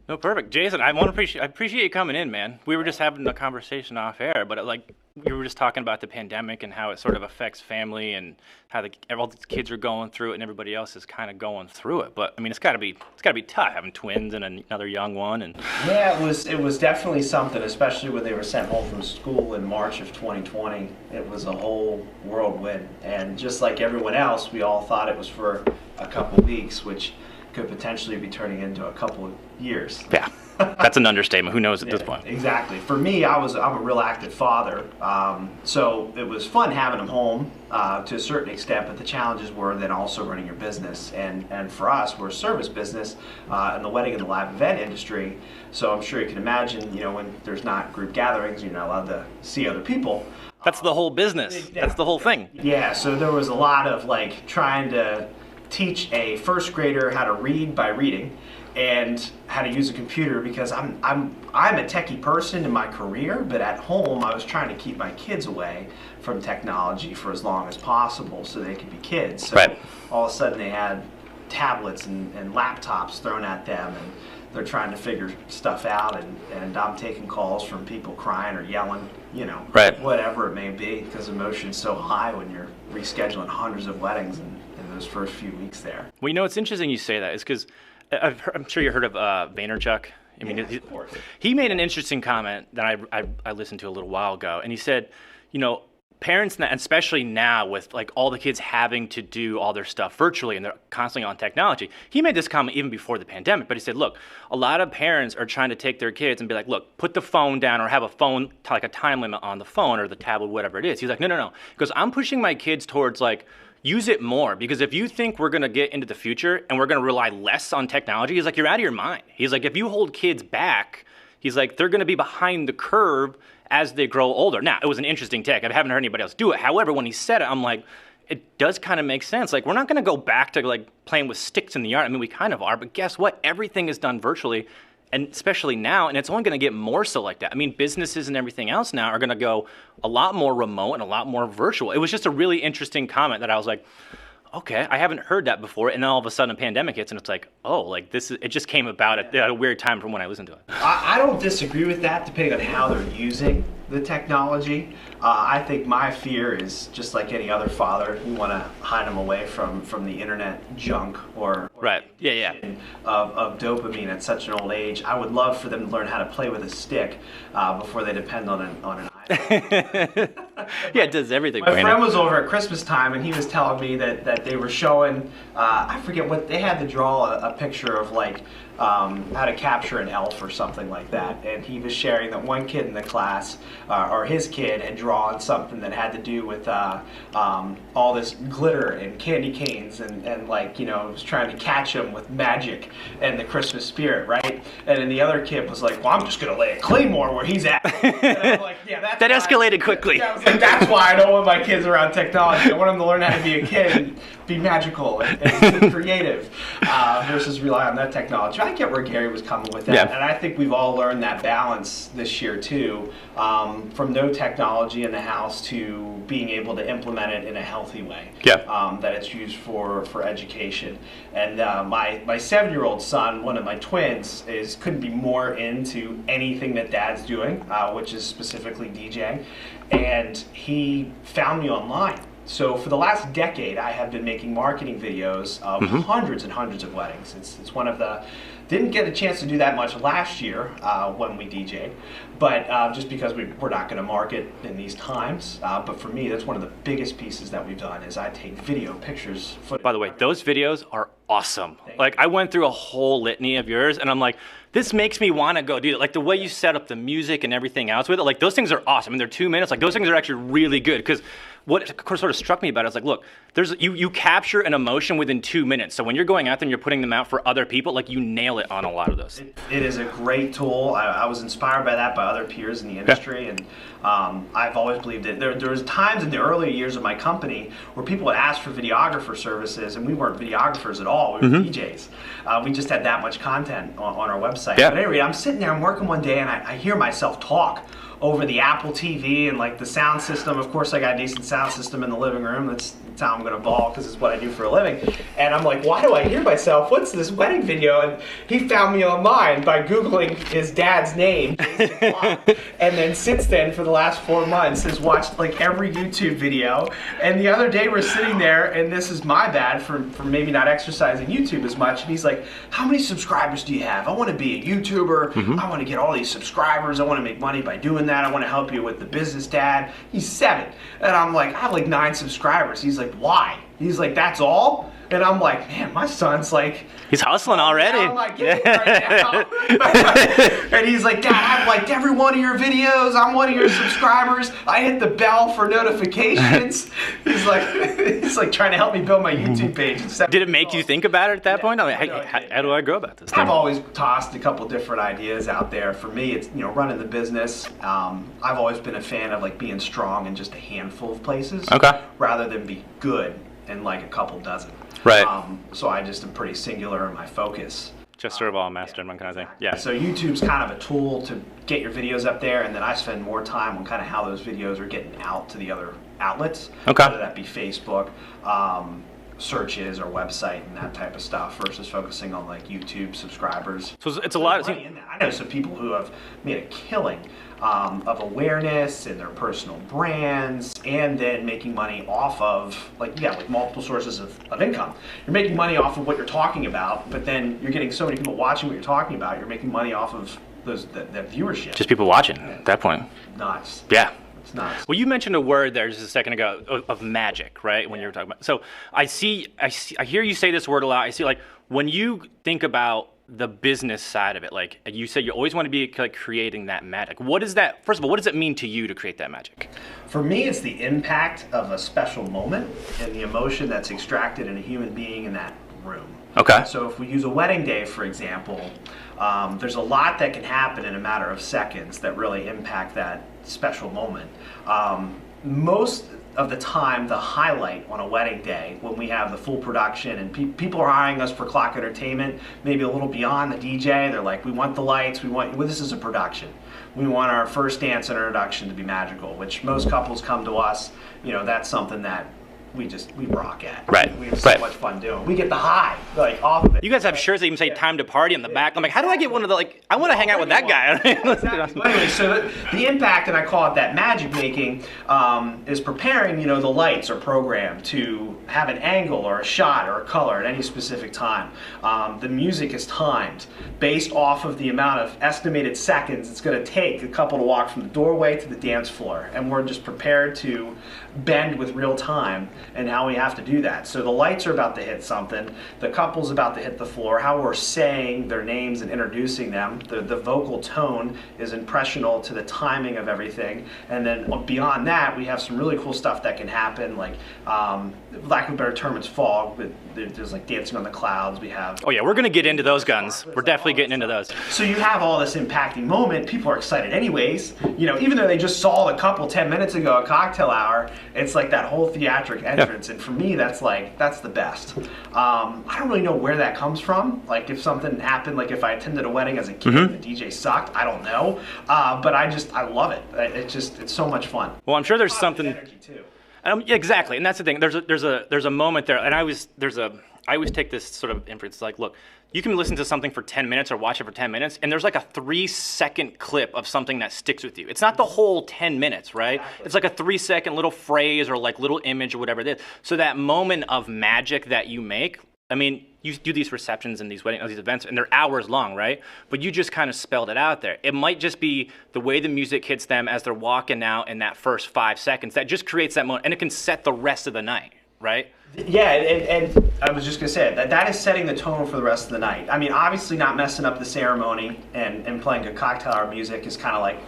No, perfect. Jason, I appreciate you coming in, man. We were just having a conversation off air, but we were just talking about the pandemic and how it sort of affects family and how all the kids are going through it and everybody else is kind of going through it. But I mean, it's got to be tough having twins and another young one and Yeah, it was definitely something, especially when they were sent home from school in March of 2020. It was a whole whirlwind, and just like everyone else, we all thought it was for a couple weeks, which could potentially be turning into a couple of years. yeah. That's an understatement. Who knows at this Yeah, point? exactly. For me, I'm a real active father, so it was fun having him home to a certain extent. But the challenges were then also running your business, and for us, we're a service business in the wedding and the live event industry. So I'm sure you can imagine, when there's not group gatherings, you're not allowed to see other people. That's the whole business. Yeah. That's the whole thing. Yeah, so there was a lot of trying to teach a first grader how to read by reading and how to use a computer, because I'm a techie person in my career, but at home I was trying to keep my kids away from technology for as long as possible so they could be kids. So Right. all of a sudden they had tablets and laptops thrown at them, and they're trying to figure stuff out, and I'm taking calls from people crying or yelling, Right. whatever it may be, because emotion's so high when you're rescheduling hundreds of weddings in those first few weeks there. Well, it's interesting you say that. Is because I'm sure you heard of Vaynerchuk. I mean, Yeah, of course. he made an interesting comment that I listened to a little while ago, and he said, parents, and especially now with all the kids having to do all their stuff virtually and they're constantly on technology. He made this comment even before the pandemic, but he said, look, a lot of parents are trying to take their kids and be like, look, put the phone down or have a phone, like a time limit on the phone or the tablet, whatever it is. He's like, no. Because I'm pushing my kids towards use it more, because if you think we're going to get into the future and we're going to rely less on technology, he's like, you're out of your mind. He's like, if you hold kids back, he's like, they're going to be behind the curve as they grow older. Now, it was an interesting take. I haven't heard anybody else do it. However, when he said it, I'm like, it does kind of make sense. We're not going to go back to playing with sticks in the yard. I mean, we kind of are, but guess what? Everything is done virtually, and especially now, and it's only going to get more so like that. I mean, businesses and everything else now are going to go a lot more remote and a lot more virtual. It was just a really interesting comment that I was like, okay, I haven't heard that before. And then all of a sudden a pandemic hits and it's like, it just came about at a weird time from when I listened to it. I don't disagree with that, depending on how they're using the technology. I think my fear is just like any other father, you want to hide them away from the internet junk or Right. Yeah. of dopamine at such an old age. I would love for them to learn how to play with a stick before they depend on an iPhone. Yeah, it does everything. My friend was over at Christmas time, and he was telling me that they were showing, I forget what, they had to draw a picture of how to capture an elf or something like that. And he was sharing that one kid in the class, or his kid, had drawn something that had to do with all this glitter and candy canes and was trying to catch him with magic and the Christmas spirit, right? And then the other kid was like, well, I'm just going to lay a claymore where he's at. And I'm like, yeah, that escalated quickly. Yeah, I was like, that's why I don't want my kids around technology. I want them to learn how to be a kid and be magical and creative versus rely on that technology. I get where Gary was coming with that, Yeah. and I think we've all learned that balance this year too, from no technology in the house to being able to implement it in a healthy way. Yeah. That it's used for education. And my 7-year-old son, one of my twins, couldn't be more into anything that Dad's doing, which is specifically DJing, and he found me online. So for the last decade, I have been making marketing videos of hundreds and hundreds of weddings. It's one of the, didn't get a chance to do that much last year when we DJ'd, but just because we're not going to market in these times. But for me, that's one of the biggest pieces that we've done is I take video, pictures, footage. By the way, those videos are awesome. I went through a whole litany of yours, and I'm like, this makes me want to go do it. The way you set up the music and everything else with it, those things are awesome. I mean, they're 2 minutes. Those things are actually really good, because what sort of struck me about it is look, you capture an emotion within 2 minutes. So when you're going out there and you're putting them out for other people, you nail it on a lot of those. It is a great tool. I was inspired by that by other peers in the industry, and I've always believed it. There was times in the early years of my company where people would ask for videographer services, and we weren't videographers at all. We were DJs. We just had that much content on our website. Yeah. But anyway, I'm sitting there, I'm working one day, and I hear myself talk over the Apple TV and like the sound system. Of course, I got a decent sound system in the living room. That's how I'm gonna ball because it's what I do for a living. And I'm like, why do I hear myself? What's this wedding video? And he found me online by Googling his dad's name, Jason Klock. And then since then, for the last 4 months, has watched like every YouTube video. And the other day we're sitting there, and this is my bad for maybe not exercising YouTube as much. And he's like, how many subscribers do you have? I want to be a YouTuber. I want to get all these subscribers. I want to make money by doing that. I want to help you with the business, Dad. He's 7. And I'm like, I have like 9 subscribers. He's like, why? He's like, that's all? And I'm like, man, my son's like... He's hustling already. I'm like, right now. And he's like, Dad, I've liked every one of your videos. I'm one of your subscribers. I hit the bell for notifications. He's like trying to help me build my YouTube page. Did it make you think about it at that point? I mean, how do I go about this thing? I've always tossed a couple different ideas out there. For me, it's running the business. I've always been a fan of like being strong in just a handful of places, rather than be good in like a couple dozen. Right. So I just am pretty singular in my focus. Just sort of all master in one kind of thing. Yeah. So YouTube's kind of a tool to get your videos up there, and then I spend more time on kind of how those videos are getting out to the other outlets. Whether that be Facebook, searches, or website, and that type of stuff, versus focusing on like YouTube subscribers. So it's a lot of... I know some people who have made a killing of awareness in their personal brands, and then making money off of like multiple sources of income. You're making money off of what you're talking about, but then you're getting so many people watching what you're talking about. You're making money off of that viewership. Just people watching at that point. Nuts. Yeah. It's nuts. Well, you mentioned a word there just a second ago of magic, right? When you were talking about. So I hear you say this word a lot. I see like when you think about the business side of it, like you said, you always want to be like creating that magic. What is that? First of all, what does it mean to you to create that magic? For me, it's the impact of a special moment and the emotion that's extracted in a human being in that room. Okay. So if we use a wedding day, for example, there's a lot that can happen in a matter of seconds that really impact that special moment. Most of the time, the highlight on a wedding day, when we have the full production and people are hiring us for Klock Entertainment, maybe a little beyond the DJ, they're like, we want the lights, this is a production. We want our first dance introduction to be magical, which most couples come to us, that's something that we rock at. Right. We have so much fun doing. We get the high, like, off of it. You guys have shirts that even say "Time to Party" on the back. I'm like, how do I get one of the I want to hang out with that guy. Exactly. Anyway, so the impact, and I call it that magic making, is preparing. The lights are programmed to have an angle or a shot or a color at any specific time. The music is timed based off of the amount of estimated seconds it's going to take a couple to walk from the doorway to the dance floor, and we're just prepared to bend with real time and how we have to do that. So the lights are about to hit something, the couple's about to hit the floor, how we're saying their names and introducing them, the vocal tone is impressional to the timing of everything, and then beyond that, we have some really cool stuff that can happen, like, lack of a better term, it's fog, but there's like dancing on the clouds, we have... Oh yeah, we're gonna get into those guns. We're definitely getting into those. So you have all this impacting moment, people are excited anyways, even though they just saw the couple 10 minutes ago at cocktail hour, it's like that whole theatric entrance, and for me, that's the best. I don't really know where that comes from. Like if something happened, like if I attended a wedding as a kid and the DJ sucked, I don't know. But I love it. It's so much fun. Well, I'm sure there's something. Energy too. Exactly, and that's the thing. There's a moment there, and I always take this sort of inference. Like, look, you can listen to something for 10 minutes or watch it for 10 minutes, and there's like a 3-second clip of something that sticks with you. It's not the whole 10 minutes, right? Exactly. It's like a 3-second little phrase or like little image or whatever it is. So that moment of magic that you make, I mean, you do these receptions and these weddings, these events, and they're hours long, right? But you just kind of spelled it out there. It might just be the way the music hits them as they're walking out in that first 5 seconds that just creates that moment, and it can set the rest of the night, right? Yeah, and I was just going to say that is setting the tone for the rest of the night. I mean, obviously not messing up the ceremony and playing good cocktail hour music is kind of like,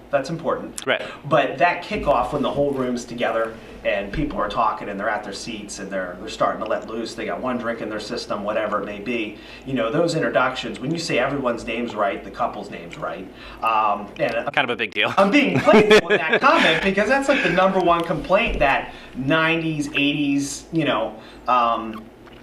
that's important. Right. But that kickoff when the whole room's together and people are talking and they're at their seats and they're starting to let loose, they got one drink in their system, whatever it may be, those introductions, when you say everyone's name's right, the couple's name's right. And kind of a big deal. I'm being playful with that comment because that's like the number one complaint that 90s, 80s,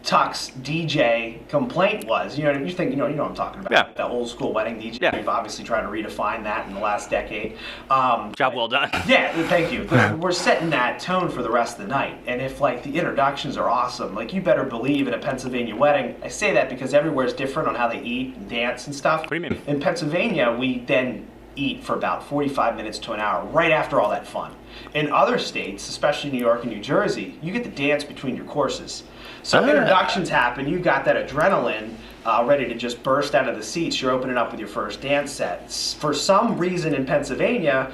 Tuck's DJ complaint was. You know, you think, you know what I'm talking about. Yeah. The old school wedding DJ. Yeah. We've obviously tried to redefine that in the last decade. Job well done. Yeah, thank you. We're setting that tone for the rest of the night. And if like the introductions are awesome, like you better believe in a Pennsylvania wedding. I say that because everywhere is different on how they eat and dance and stuff. What do you mean? In Pennsylvania, we then eat for about 45 minutes to an hour right after all that fun. In other states, especially New York and New Jersey, you get to dance between your courses. So introductions happen, you got that adrenaline ready to just burst out of the seats. You're opening up with your first dance set. For some reason in Pennsylvania,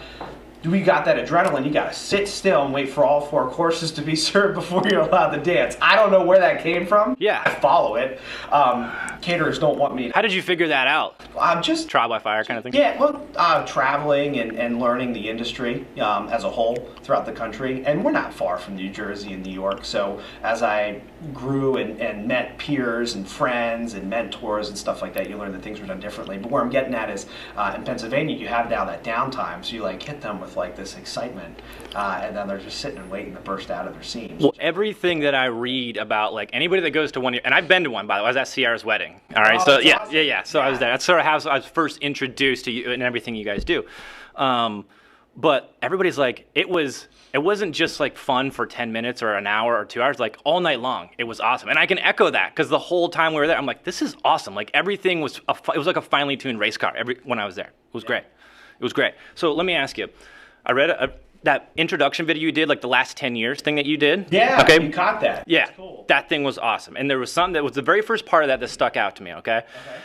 we got that adrenaline. You got to sit still and wait for all 4 courses to be served before you're allowed to dance. I don't know where that came from. Yeah. I follow it. Caterers don't want me to. How did you figure that out? I'm just Trial by fire kind of thing? Yeah, well, traveling and learning the industry as a whole throughout the country. And we're not far from New Jersey and New York. So as I grew and met peers and friends and mentors and stuff like that, you learn that things were done differently. But where I'm getting at is in Pennsylvania, you have now that downtime. So you like hit them with like this excitement. And then they're just sitting and waiting to burst out of their seams. Well, everything that I read about, like anybody that goes to one, and I've been to one, by the way, I was at Sierra's wedding. All right, Oh, so that's yeah, awesome. yeah. So I was there. That's sort of how I was first introduced to you and everything you guys do. But everybody's like, it wasn't just like fun for 10 minutes or an hour or 2 hours, like all night long. It was awesome. And I can echo that because the whole time we were there, I'm like, this is awesome. Like everything was, it was like a finely tuned race car when I was there. It was great. It was great. So let me ask you, I read that introduction video you did, like the last 10 years thing that you did. Yeah, okay. you caught that. Yeah, That's cool. that thing was awesome. And there was something that was the very first part of that stuck out to me, okay?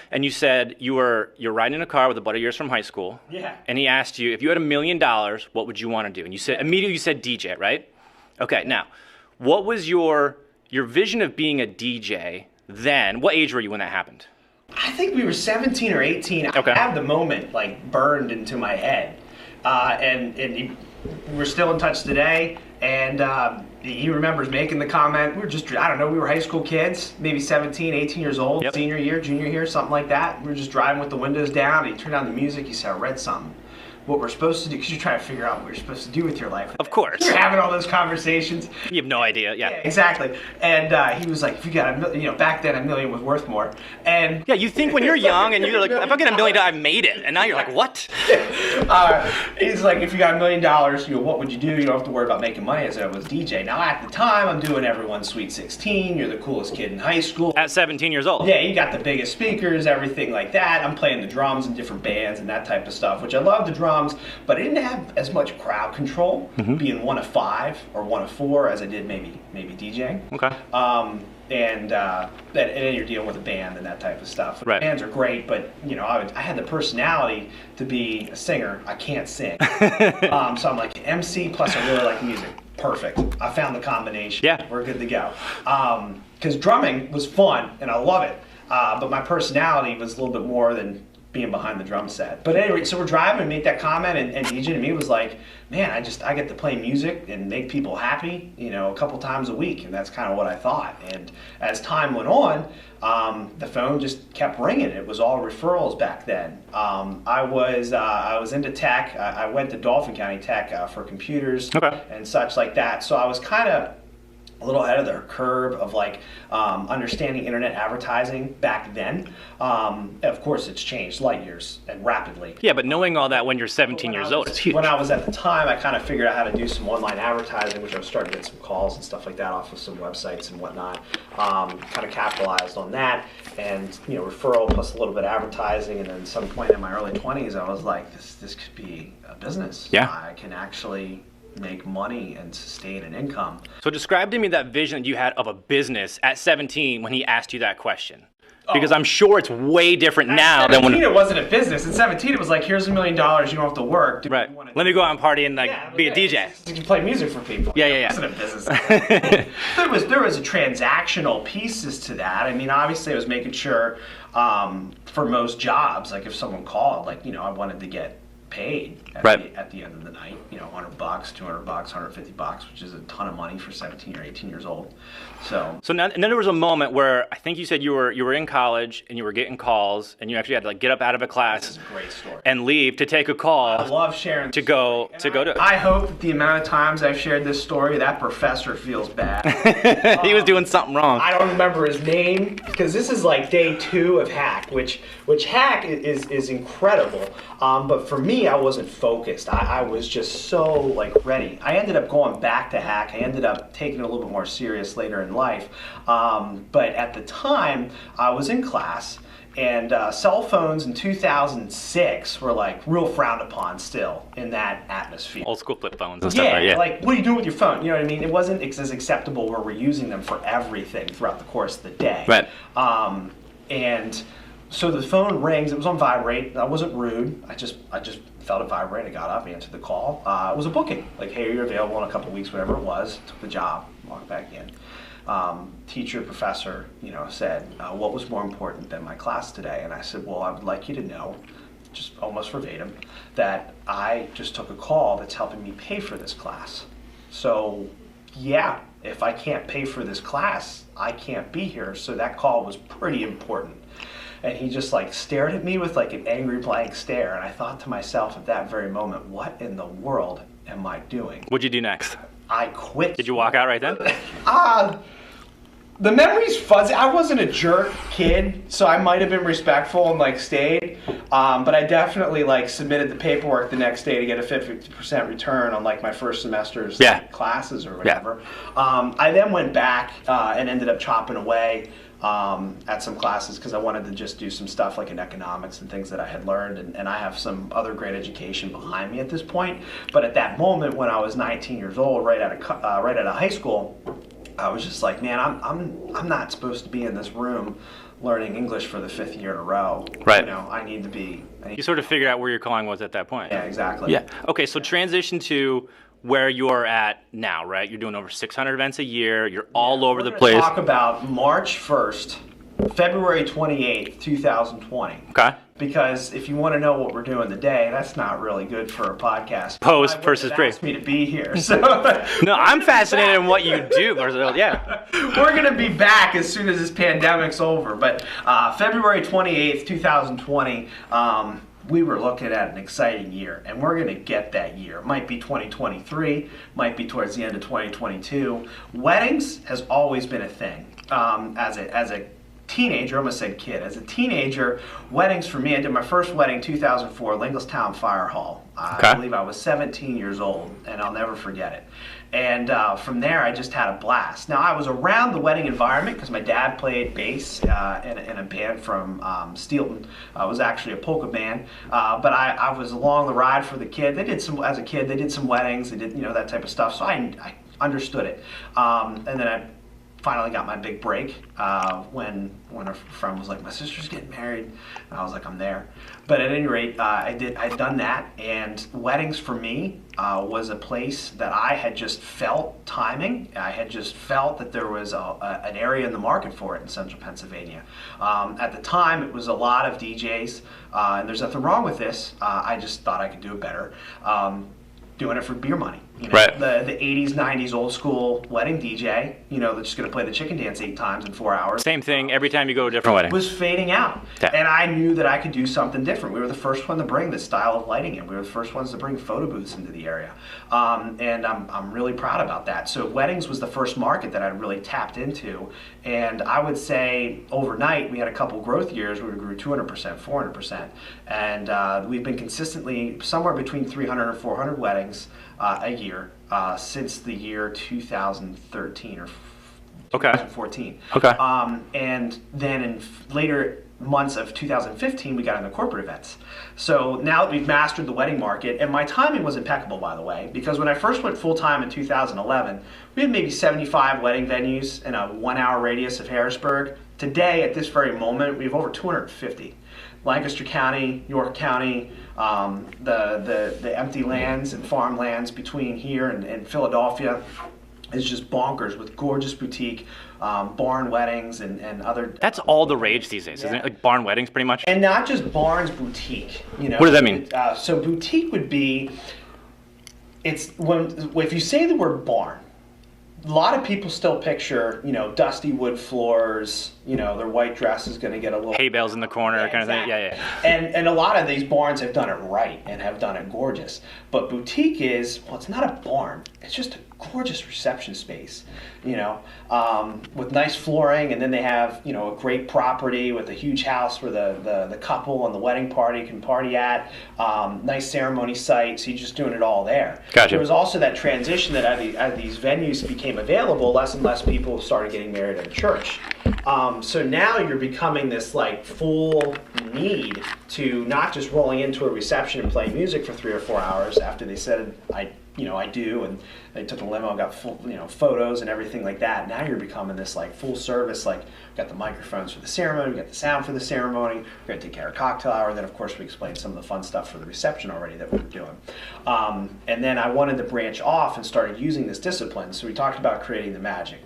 And you said you're riding in a car with a buddy of yours from high school. Yeah. And he asked you, if you had $1 million, what would you want to do? And you said, immediately you said DJ, right? Okay, now, what was your vision of being a DJ then? What age were you when that happened? I think we were 17 or 18. Okay. I have the moment like burned into my head. We're still in touch today, and he remembers making the comment. We were just, I don't know, we were high school kids, maybe 17, 18 years old, Yep. senior year, junior year, something like that. We were just driving with the windows down, and he turned on the music. He said, I read something. What we're supposed to do, because you're trying to figure out what you're supposed to do with your life. Of course. You're having all those conversations. You have no idea, yeah. Exactly. And he was like, if you got back then $1 million was worth more. And Yeah, you think when you're young and you're like, if I get $1 million, I made it. And now you're like, what? he's like, if you got $1 million, what would you do? You don't have to worry about making money. As I was DJ. Now at the time, I'm doing everyone's Sweet 16. You're the coolest kid in high school. At 17 years old. Yeah, you got the biggest speakers, everything like that. I'm playing the drums in different bands and that type of stuff, which I love the drums, but I didn't have as much crowd control being one of 5 or one of 4 as I did maybe DJing. Okay. And then you're dealing with a band and that type of stuff. Right. Bands are great, but I had the personality to be a singer. I can't sing, so I'm like MC plus I really like music. Perfect. I found the combination. Yeah. We're good to go. Because drumming was fun and I love it, but my personality was a little bit more than being behind the drum set. But anyway, so we're driving and make that comment, and DJ to me was like, man, I get to play music and make people happy, a couple times a week, and that's kind of what I thought. And as time went on, the phone just kept ringing. It was all referrals back then. I was into tech. I went to Dauphin County Tech for computers and such like that. So I was kind of a little ahead of the curve of understanding internet advertising back then. Of course, it's changed light years and rapidly. Yeah, but knowing all that when you're 17 years old, it's huge. When I was at the time, I kind of figured out how to do some online advertising, which I was starting to get some calls and stuff like that off of some websites and whatnot. Kind of capitalized on that, and referral plus a little bit of advertising. And then at some point in my early 20s, I was like, this could be a business. Yeah. I can actually make money and sustain an income. So describe to me that vision that you had of a business at 17 when he asked you that question. Because I'm sure it's way different now than when... At 17 it wasn't a business. At 17 it was like, here's $1 million, you don't have to work. Right. Let me go out and party and be a DJ. You can play music for people. Yeah. It wasn't a business. there was a transactional pieces to that. I mean, obviously I was making sure for most jobs, like if someone called, I wanted to get paid at, Right. at the end of the night. You know, $100, $200, $150, which is a ton of money for 17 or 18 years old. So now, and then there was a moment where I think you said you were in college and you were getting calls and you actually had to like get up out of a This class is a great story. and leave to take a call. I love sharing to this go story. to go to. I hope that the amount of times I've shared this story, that professor feels bad. He was doing something wrong. I don't remember his name because this is like day 2 of hack, which hack is incredible. But for me, I wasn't focused. I was just so like ready. I ended up going back to hack. I ended up taking it a little bit more serious later in life. But at the time, I was in class. And cell phones in 2006 were like real frowned upon still in that atmosphere. Old school flip phones and stuff. Right? Yeah. Like what do you do with your phone? You know what I mean? It wasn't as acceptable where we're using them for everything throughout the course of the day. Right. And so the phone rings. It was on vibrate. I wasn't rude. I just felt it vibrate. I got up, answered the call. It was a booking. Like, hey, you're available in a couple of weeks, whatever it was. Took the job, walked back in. Teacher, professor, said, what was more important than my class today? And I said, well, I would like you to know, just almost verbatim, that I just took a call that's helping me pay for this class. So, yeah, if I can't pay for this class, I can't be here. So that call was pretty important. And he just like stared at me with like an angry blank stare. And I thought to myself at that very moment, what in the world am I doing? What'd you do next? I quit. Did you walk out right then? The memory's fuzzy. I wasn't a jerk kid, so I might have been respectful and like stayed. But I definitely like submitted the paperwork the next day to get a 50% return on like my first semester's classes or whatever. I then went back and ended up chopping away at some classes because I wanted to just do some stuff like in economics and things that I had learned, and I have some other great education behind me at this point. But at that moment when I was 19 years old, right out of high school, I was just like, man, I'm not supposed to be in this room learning English for the 5th year in a row. Right. I need to be. You sort of figured out where your calling was at that point. Yeah, exactly. Yeah. Okay, so transition to where you are at now, right? You're doing over 600 events a year. You're all over the place. Talk about March 1st, February 28th, 2020. Okay. Because if you want to know what we're doing today, that's not really good for a podcast. Post versus pre. Asked me to be here, so no, I'm fascinated in what you do. Yeah. We're gonna be back as soon as this pandemic's over. But February 28th, 2020. We were looking at an exciting year, and we're going to get that year. It might be 2023, might be towards the end of 2022. Weddings has always been a thing. As a teenager, I almost said kid. As a teenager, weddings for me, I did my first wedding 2004, Lingelstown Fire Hall. I believe I was 17 years old, and I'll never forget it. And from there, I just had a blast. Now, I was around the wedding environment because my dad played bass in a band from Steelton. It was actually a polka band. But I was along the ride for the kid. As a kid, they did some weddings. They did, that type of stuff. So I understood it. And then I finally got my big break when a friend was like, my sister's getting married. And I was like, I'm there. But at any rate, I'd done that, and weddings for me was a place that I had just felt timing. I had just felt that there was an area in the market for it in central Pennsylvania. At the time, it was a lot of DJs, and there's nothing wrong with this. I just thought I could do it better. Doing it for beer money. Right. The 80s, 90s old school wedding DJ, that's just going to play the chicken dance 8 times in 4 hours. Same thing every time you go to a different wedding. Was fading out. Yeah. And I knew that I could do something different. We were the first one to bring this style of lighting in. We were the first ones to bring photo booths into the area. And I'm really proud about that. So weddings was the first market that I really tapped into. And I would say overnight, we had a couple growth years where we grew 200%, 400%. And we've been consistently somewhere between 300 and 400 weddings a year since the year 2013 or 2014. Okay. And then in later months of 2015, we got into corporate events. So now that we've mastered the wedding market, and my timing was impeccable, by the way, because when I first went full-time in 2011, we had maybe 75 wedding venues in a 1-hour radius of Harrisburg. Today, at this very moment, we have over 250. Lancaster County, York County, the empty lands and farmlands between here and Philadelphia. is just bonkers with gorgeous boutique barn weddings and other. That's all the rage these days, isn't it? Like barn weddings, pretty much. And not just barns, boutique. You know. What does that mean? So boutique would be, it's if you say the word barn, a lot of people still picture, dusty wood floors, their white dress is going to get a little... Hay bales in the corner, kind of thing. Yeah. And a lot of these barns have done it right and have done it gorgeous. But boutique is, it's not a barn. It's just a gorgeous reception space, with nice flooring. And then they have, a great property with a huge house where the couple and the wedding party can party at. Nice ceremony site, so you're just doing it all there. Gotcha. There was also that transition that as these venues became available, less and less people started getting married at a church. So now you're becoming this like full need to not just rolling into a reception and playing music for 3 or 4 hours after they said I do, and they took a limo and got full, photos and everything like that. Now you're becoming this like full service, like we got the microphones for the ceremony, we got the sound for the ceremony, we're gonna take care of cocktail hour, and then of course we explained some of the fun stuff for the reception already that we were doing. And then I wanted to branch off and started using this discipline. So we talked about creating the magic.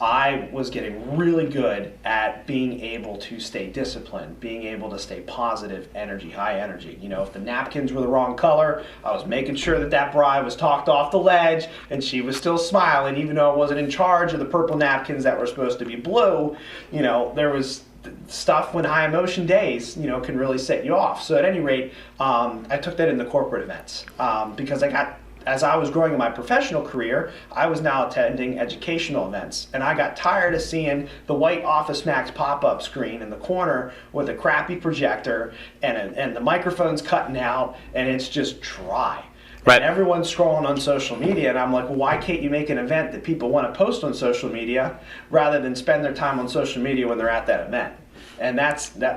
I was getting really good at being able to stay disciplined, being able to stay positive energy, high energy. If the napkins were the wrong color, I was making sure that bride was talked off the ledge and she was still smiling, even though I wasn't in charge of the purple napkins that were supposed to be blue. There was stuff when high emotion days, can really set you off. So at any rate, I took that into corporate events because as I was growing in my professional career, I was now attending educational events. And I got tired of seeing the white Office Max pop-up screen in the corner with a crappy projector and the microphone's cutting out and it's just dry. Right. And everyone's scrolling on social media, and I'm like, well, why can't you make an event that people want to post on social media rather than spend their time on social media when they're at that event? And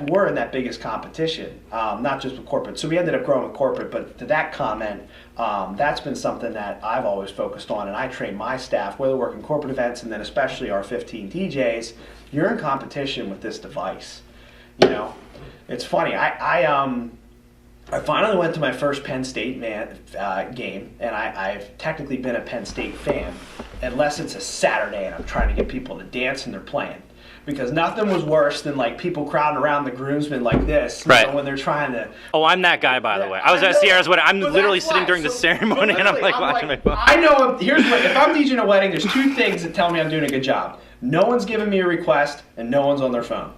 we're in that biggest competition, not just with corporate. So we ended up growing with corporate, but to that comment, that's been something that I've always focused on, and I train my staff, whether working corporate events and then especially our 15 DJs, you're in competition with this device. It's funny. I finally went to my first Penn State game, and I've technically been a Penn State fan, unless it's a Saturday and I'm trying to get people to dance and they're playing. Because nothing was worse than like people crowding around the groomsmen like this, right, when they're trying to. Oh, I'm that guy, by the way. I was at Sierra's wedding. I'm literally sitting during the ceremony, and I'm like watching my phone. I know. Here's what: if I'm DJing a wedding, there's 2 things that tell me I'm doing a good job. No one's giving me a request, and no one's on their phone.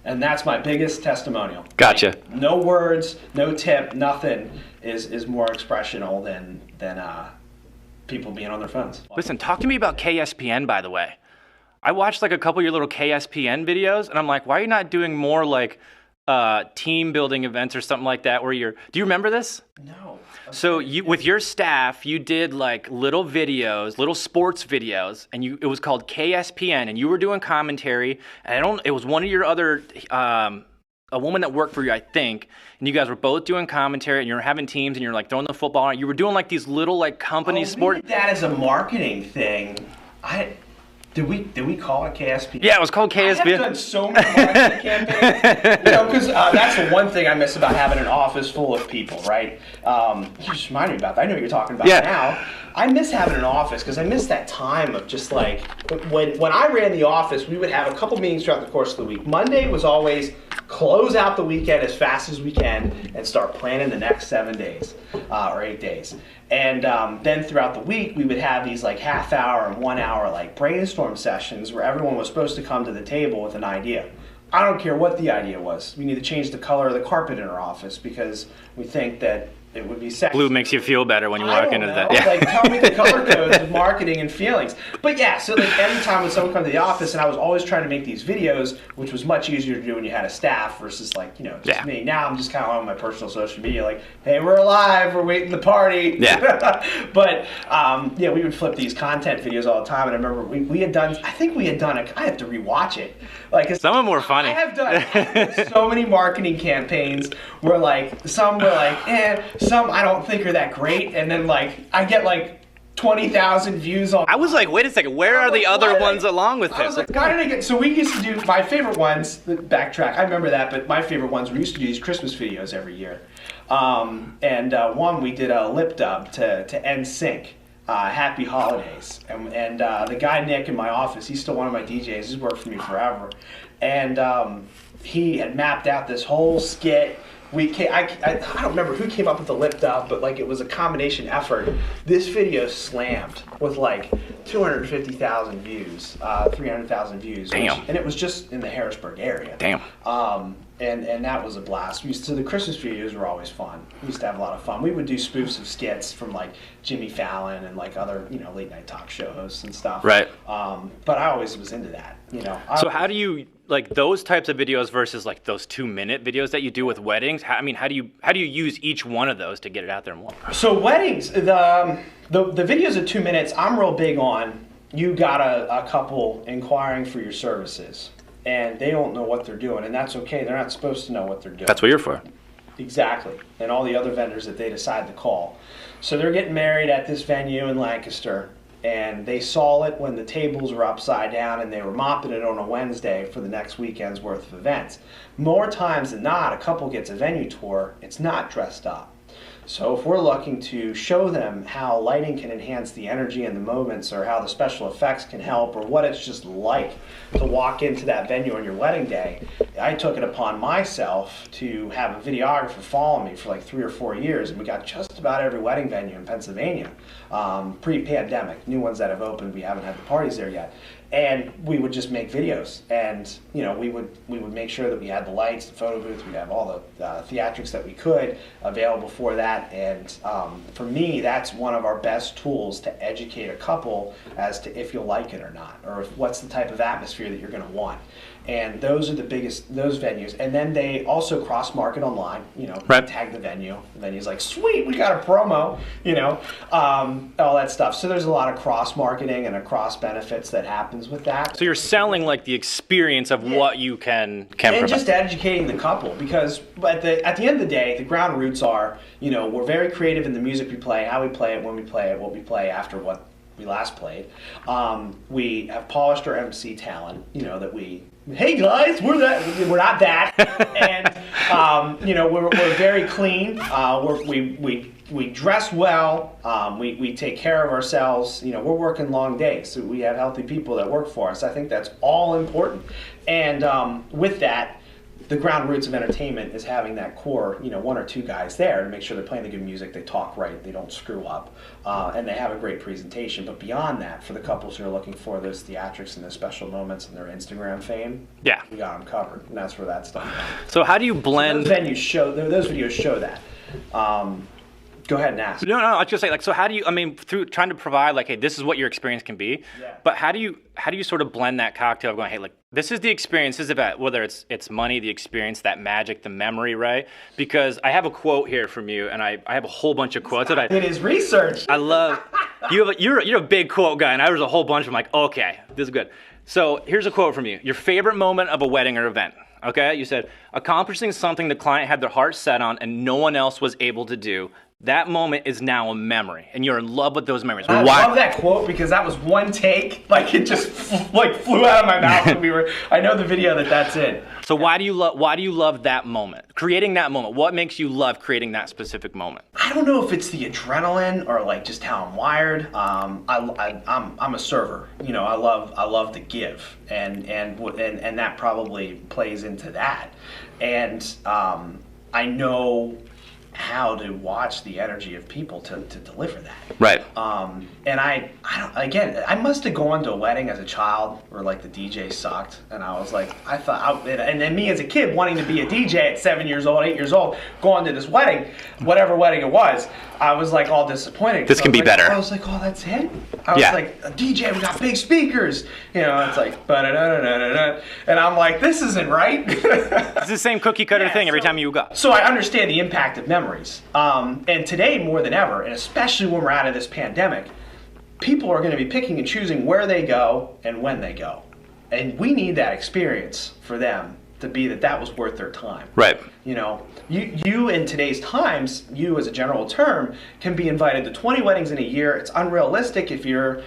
And that's my biggest testimonial. Gotcha. Like, no words, no tip, nothing is more expressional than people being on their phones. Listen, talk to me about KSPN, by the way. I watched like a couple of your little KSPN videos, and I'm like, why are you not doing more like team building events or something like that where do you remember this? No. So with your staff, you did like little videos, little sports videos, and it was called KSPN, and you were doing commentary, and it was one of your other, a woman that worked for you, I think, and you guys were both doing commentary, and you were having teams, and you're like throwing the football on. You were doing like these little like company sport. We did that as a marketing thing. Did we call it KSP? Yeah, it was called KSP. I have done so many marketing campaigns, because that's the one thing I miss about having an office full of people, right? You just reminded me about that. I know what you're talking about now. I miss having an office because I miss that time of just like, when I ran the office, we would have a couple meetings throughout the course of the week. Monday was always close out the weekend as fast as we can and start planning the next 7 days or 8 days. And then throughout the week, we would have these like half hour and 1 hour like brainstorm sessions where everyone was supposed to come to the table with an idea. I don't care what the idea was. We need to change the color of the carpet in our office because we think that it would be sexy. Blue makes you feel better when you walk into that. Yeah. Like, tell me the color codes of marketing and feelings. But yeah, so like anytime when someone comes to the office, and I was always trying to make these videos, which was much easier to do when you had a staff versus like, just me. Now I'm just kind of on my personal social media, like, hey, we're alive, we're waiting the party. Yeah. But we would flip these content videos all the time, and I remember we had done, I have to rewatch it. Like, some of them were funny. I have done so many marketing campaigns where like, some were like, some I don't think are that great, and then like I get like 20,000 views on. I was like, wait a second, where are the other ones along with this? So we used to do my favorite ones. Backtrack, I remember that, but my favorite ones, we used to do these Christmas videos every year. One we did a lip dub to NSYNC. happy holidays. And the guy Nick in my office, he's still one of my DJs. He's worked for me forever. And he had mapped out this whole skit. I don't remember who came up with the lip dub, but like it was a combination effort. This video slammed with like 250,000 views, 300,000 views. Damn. And it was just in the Harrisburg area. Damn. And that was a blast. So the Christmas videos were always fun. We used to have a lot of fun. We would do spoofs of skits from like Jimmy Fallon and like other, late night talk show hosts and stuff. Right. But I always was into that, So how do you like those types of videos versus like those 2-minute videos that you do with weddings? How do you use each one of those to get it out there more? So weddings, the videos at 2 minutes, I'm real big on. You got a couple inquiring for your services, and they don't know what they're doing, and that's okay. They're not supposed to know what they're doing. That's what you're for. Exactly, and all the other vendors that they decide to call. So they're getting married at this venue in Lancaster, and they saw it when the tables were upside down and they were mopping it on a Wednesday for the next weekend's worth of events. More times than not, a couple gets a venue tour, it's not dressed up. So if we're looking to show them how lighting can enhance the energy and the moments, or how the special effects can help, or what it's just like to walk into that venue on your wedding day, I took it upon myself to have a videographer follow me for like 3 or 4 years, and we got just about every wedding venue in Pennsylvania, pre-pandemic. New ones that have opened, we haven't had the parties there yet. And we would just make videos, and we would make sure that we had the lights, the photo booth, we'd have all the theatrics that we could available for that. And for me, that's one of our best tools to educate a couple as to if you'll like it or not, or what's the type of atmosphere that you're going to want. And those are those venues. And then they also cross-market online, right. Tag the venue. The venue's like, sweet, we got a promo, all that stuff. So there's a lot of cross-marketing and a cross-benefits that happens with that. So you're selling like the experience of what you can provide. And just educating the couple, because at the end of the day, the ground roots are, we're very creative in the music we play, how we play it, when we play it, what we play after what we last played. We have polished our MC talent, that hey guys, we're not that, and we're very clean. We dress well. We take care of ourselves. We're working long days, so we have healthy people that work for us. I think that's all important, and with that, the ground roots of entertainment is having that core, 1 or 2 guys there to make sure they're playing the good music, they talk right, they don't screw up, and they have a great presentation. But beyond that, for the couples who are looking for those theatrics and those special moments and their Instagram fame, we got them covered, and that's where that stuff comes. So how do you blend? So those videos show that. Go ahead and ask. No, I was just saying, so how do you, through trying to provide, hey, this is what your experience can be, but how do you sort of blend that cocktail of going, hey, this is the experience, this is about, whether it's money, the experience, that magic, the memory, right? Because I have a quote here from you, and I have a whole bunch of quotes that it is research. I love. You're a big quote guy, and there was a whole bunch of them, like, okay, this is good. So here's a quote from you. Your favorite moment of a wedding or event. Okay, you said, accomplishing something the client had their heart set on and no one else was able to do. That moment is now a memory, and you're in love with those memories. I love that quote because that was one take, it just flew out of my mouth when I know the video that's in. So why do you love that moment? Creating that moment. What makes you love creating that specific moment? I don't know if it's the adrenaline or just how I'm wired. I'm a server. I love to give, and that probably plays into that. And I know how to watch the energy of people to deliver that. Right. And I must have gone to a wedding as a child where the DJ sucked, and I was and then me as a kid wanting to be a DJ at 7 years old, 8 years old, going to this wedding, whatever wedding it was, I was all disappointed. This can be better. I was oh, that's it? I was a DJ, we got big speakers. It's ba-da-da-da-da-da. And I'm this isn't right. It's the same cookie cutter thing every time you go. So I understand the impact of memories. And today more than ever, and especially when we're out of this pandemic, people are going to be picking and choosing where they go and when they go. And we need that experience for them to be that was worth their time. Right. You in today's times, you as a general term, can be invited to 20 weddings in a year. It's unrealistic if you're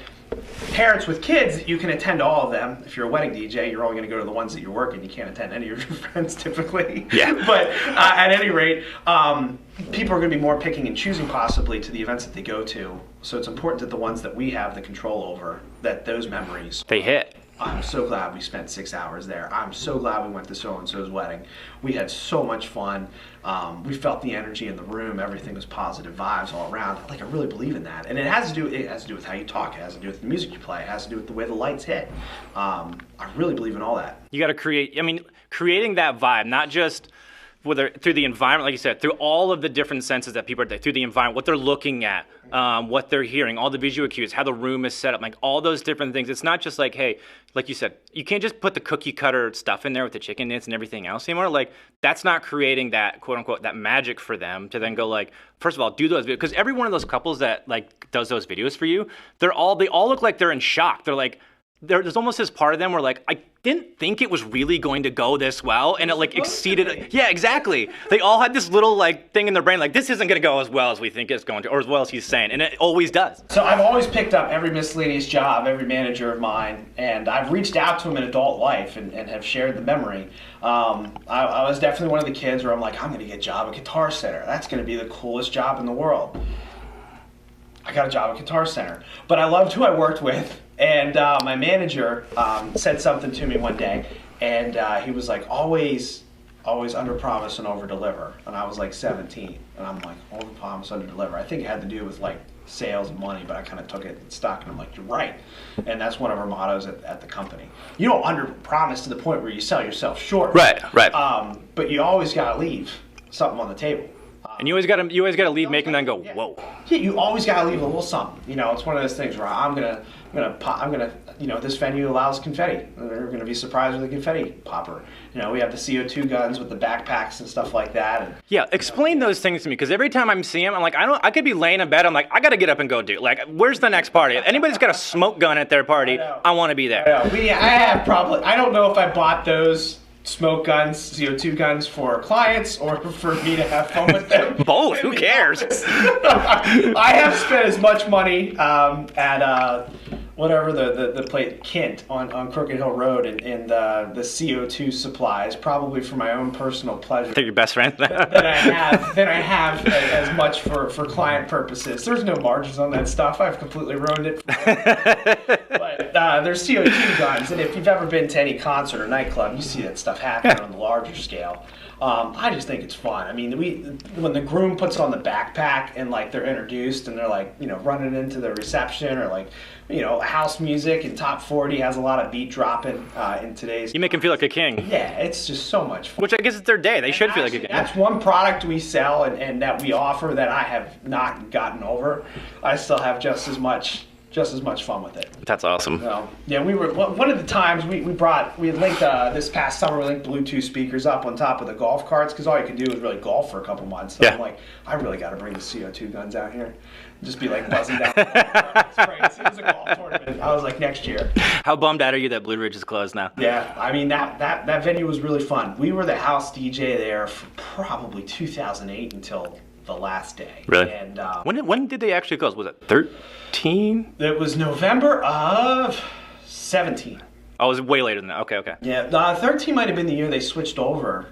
parents with kids, you can attend all of them. If you're a wedding DJ, you're only going to go to the ones that you're working. You can't attend any of your friends typically. Yeah. But at any rate, people are going to be more picking and choosing possibly to the events that they go to. So it's important that the ones that we have the control over, that those memories. They hit. I'm so glad we spent 6 hours there. I'm so glad we went to so-and-so's wedding. We had so much fun. We felt the energy in the room. Everything was positive vibes all around. Like, I really believe in that. And it has to do with how you talk. It has to do with the music you play. It has to do with the way the lights hit. I really believe in all that. You got to creating that vibe, not just whether through the environment, like you said, through all of the different senses that people are through the environment, what they're looking at, what they're hearing, all the visual cues, how the room is set up, like all those different things. It's not just like, hey, like you said, you can't just put the cookie cutter stuff in there with the chicken dance and everything else anymore. Like, that's not creating that quote unquote that magic for them to then go like, first of all, do those videos, because every one of those couples that like does those videos for you, they all look like they're in shock. They're like, there's almost this part of them where like, I didn't think it was really going to go this well, and it like exceeded. Yeah, exactly. They all had this little like thing in their brain like, this isn't going to go as well as we think it's going to, or as well as he's saying, and it always does. So I've always picked up every miscellaneous job, every manager of mine, and I've reached out to them in adult life and have shared the memory. I was definitely one of the kids where I'm like, I'm going to get a job at Guitar Center. That's going to be the coolest job in the world. I got a job at Guitar Center, but I loved who I worked with. And my manager said something to me one day, and he was like, always under promise and over deliver. And I was like 17, and I'm like, over promise, under deliver. I think it had to do with like sales and money, but I kind of took it stock, and I'm like, you're right. And that's one of our mottos at the company. You don't under promise to the point where you sell yourself short. Right. But you always got to leave something on the table. And you always got to leave making them go, whoa. Yeah, you always got to leave a little something. You know, it's one of those things where I'm gonna, you know, this venue allows confetti. They're gonna be surprised with a confetti popper. You know, we have the CO2 guns with the backpacks and stuff like that. And, yeah, explain those things to me, because every time I'm seeing them, I'm like, I could be laying in bed. I'm like, I got to get up and go do. Like, where's the next party? If anybody's got a smoke gun at their party, I want to be there. I don't know if I bought those smoke guns, CO2 guns for clients or for me to have fun with them. Both, who cares? I have spent as much money at whatever the place, Kent on Crooked Hill Road and the CO2 supplies, probably for my own personal pleasure. They're your best friend. than I have as much for client purposes. There's no margins on that stuff. I've completely ruined it. But there's CO2 guns, and if you've ever been to any concert or nightclub, you see that stuff happen on the larger scale. I just think it's fun. I mean, when the groom puts on the backpack and like they're introduced and they're like, you know, running into the reception, or like, you know, house music and top 40 has a lot of beat dropping in today's. You make them feel like a king. Yeah, it's just so much fun. Which I guess it's their day. They should feel like a king. That's one product we sell and that we offer that I have not gotten over. I still have just as much fun with it. That's awesome. So, yeah, we were one of the times we had linked this past summer. We linked Bluetooth speakers up on top of the golf carts, because all you could do was really golf for a couple months. So yeah. I'm like, I really got to bring the CO2 guns out here. Just be like buzzing down. It was a golf tournament. I was like, next year. How bummed out are you that Blue Ridge is closed now? Yeah, I mean that venue was really fun. We were the house DJ there for probably 2008 until the last day. Really? And when did they actually close? Was it 13? It was November of 17. Oh, it was way later than that. Okay. Yeah, 13 might have been the year they switched over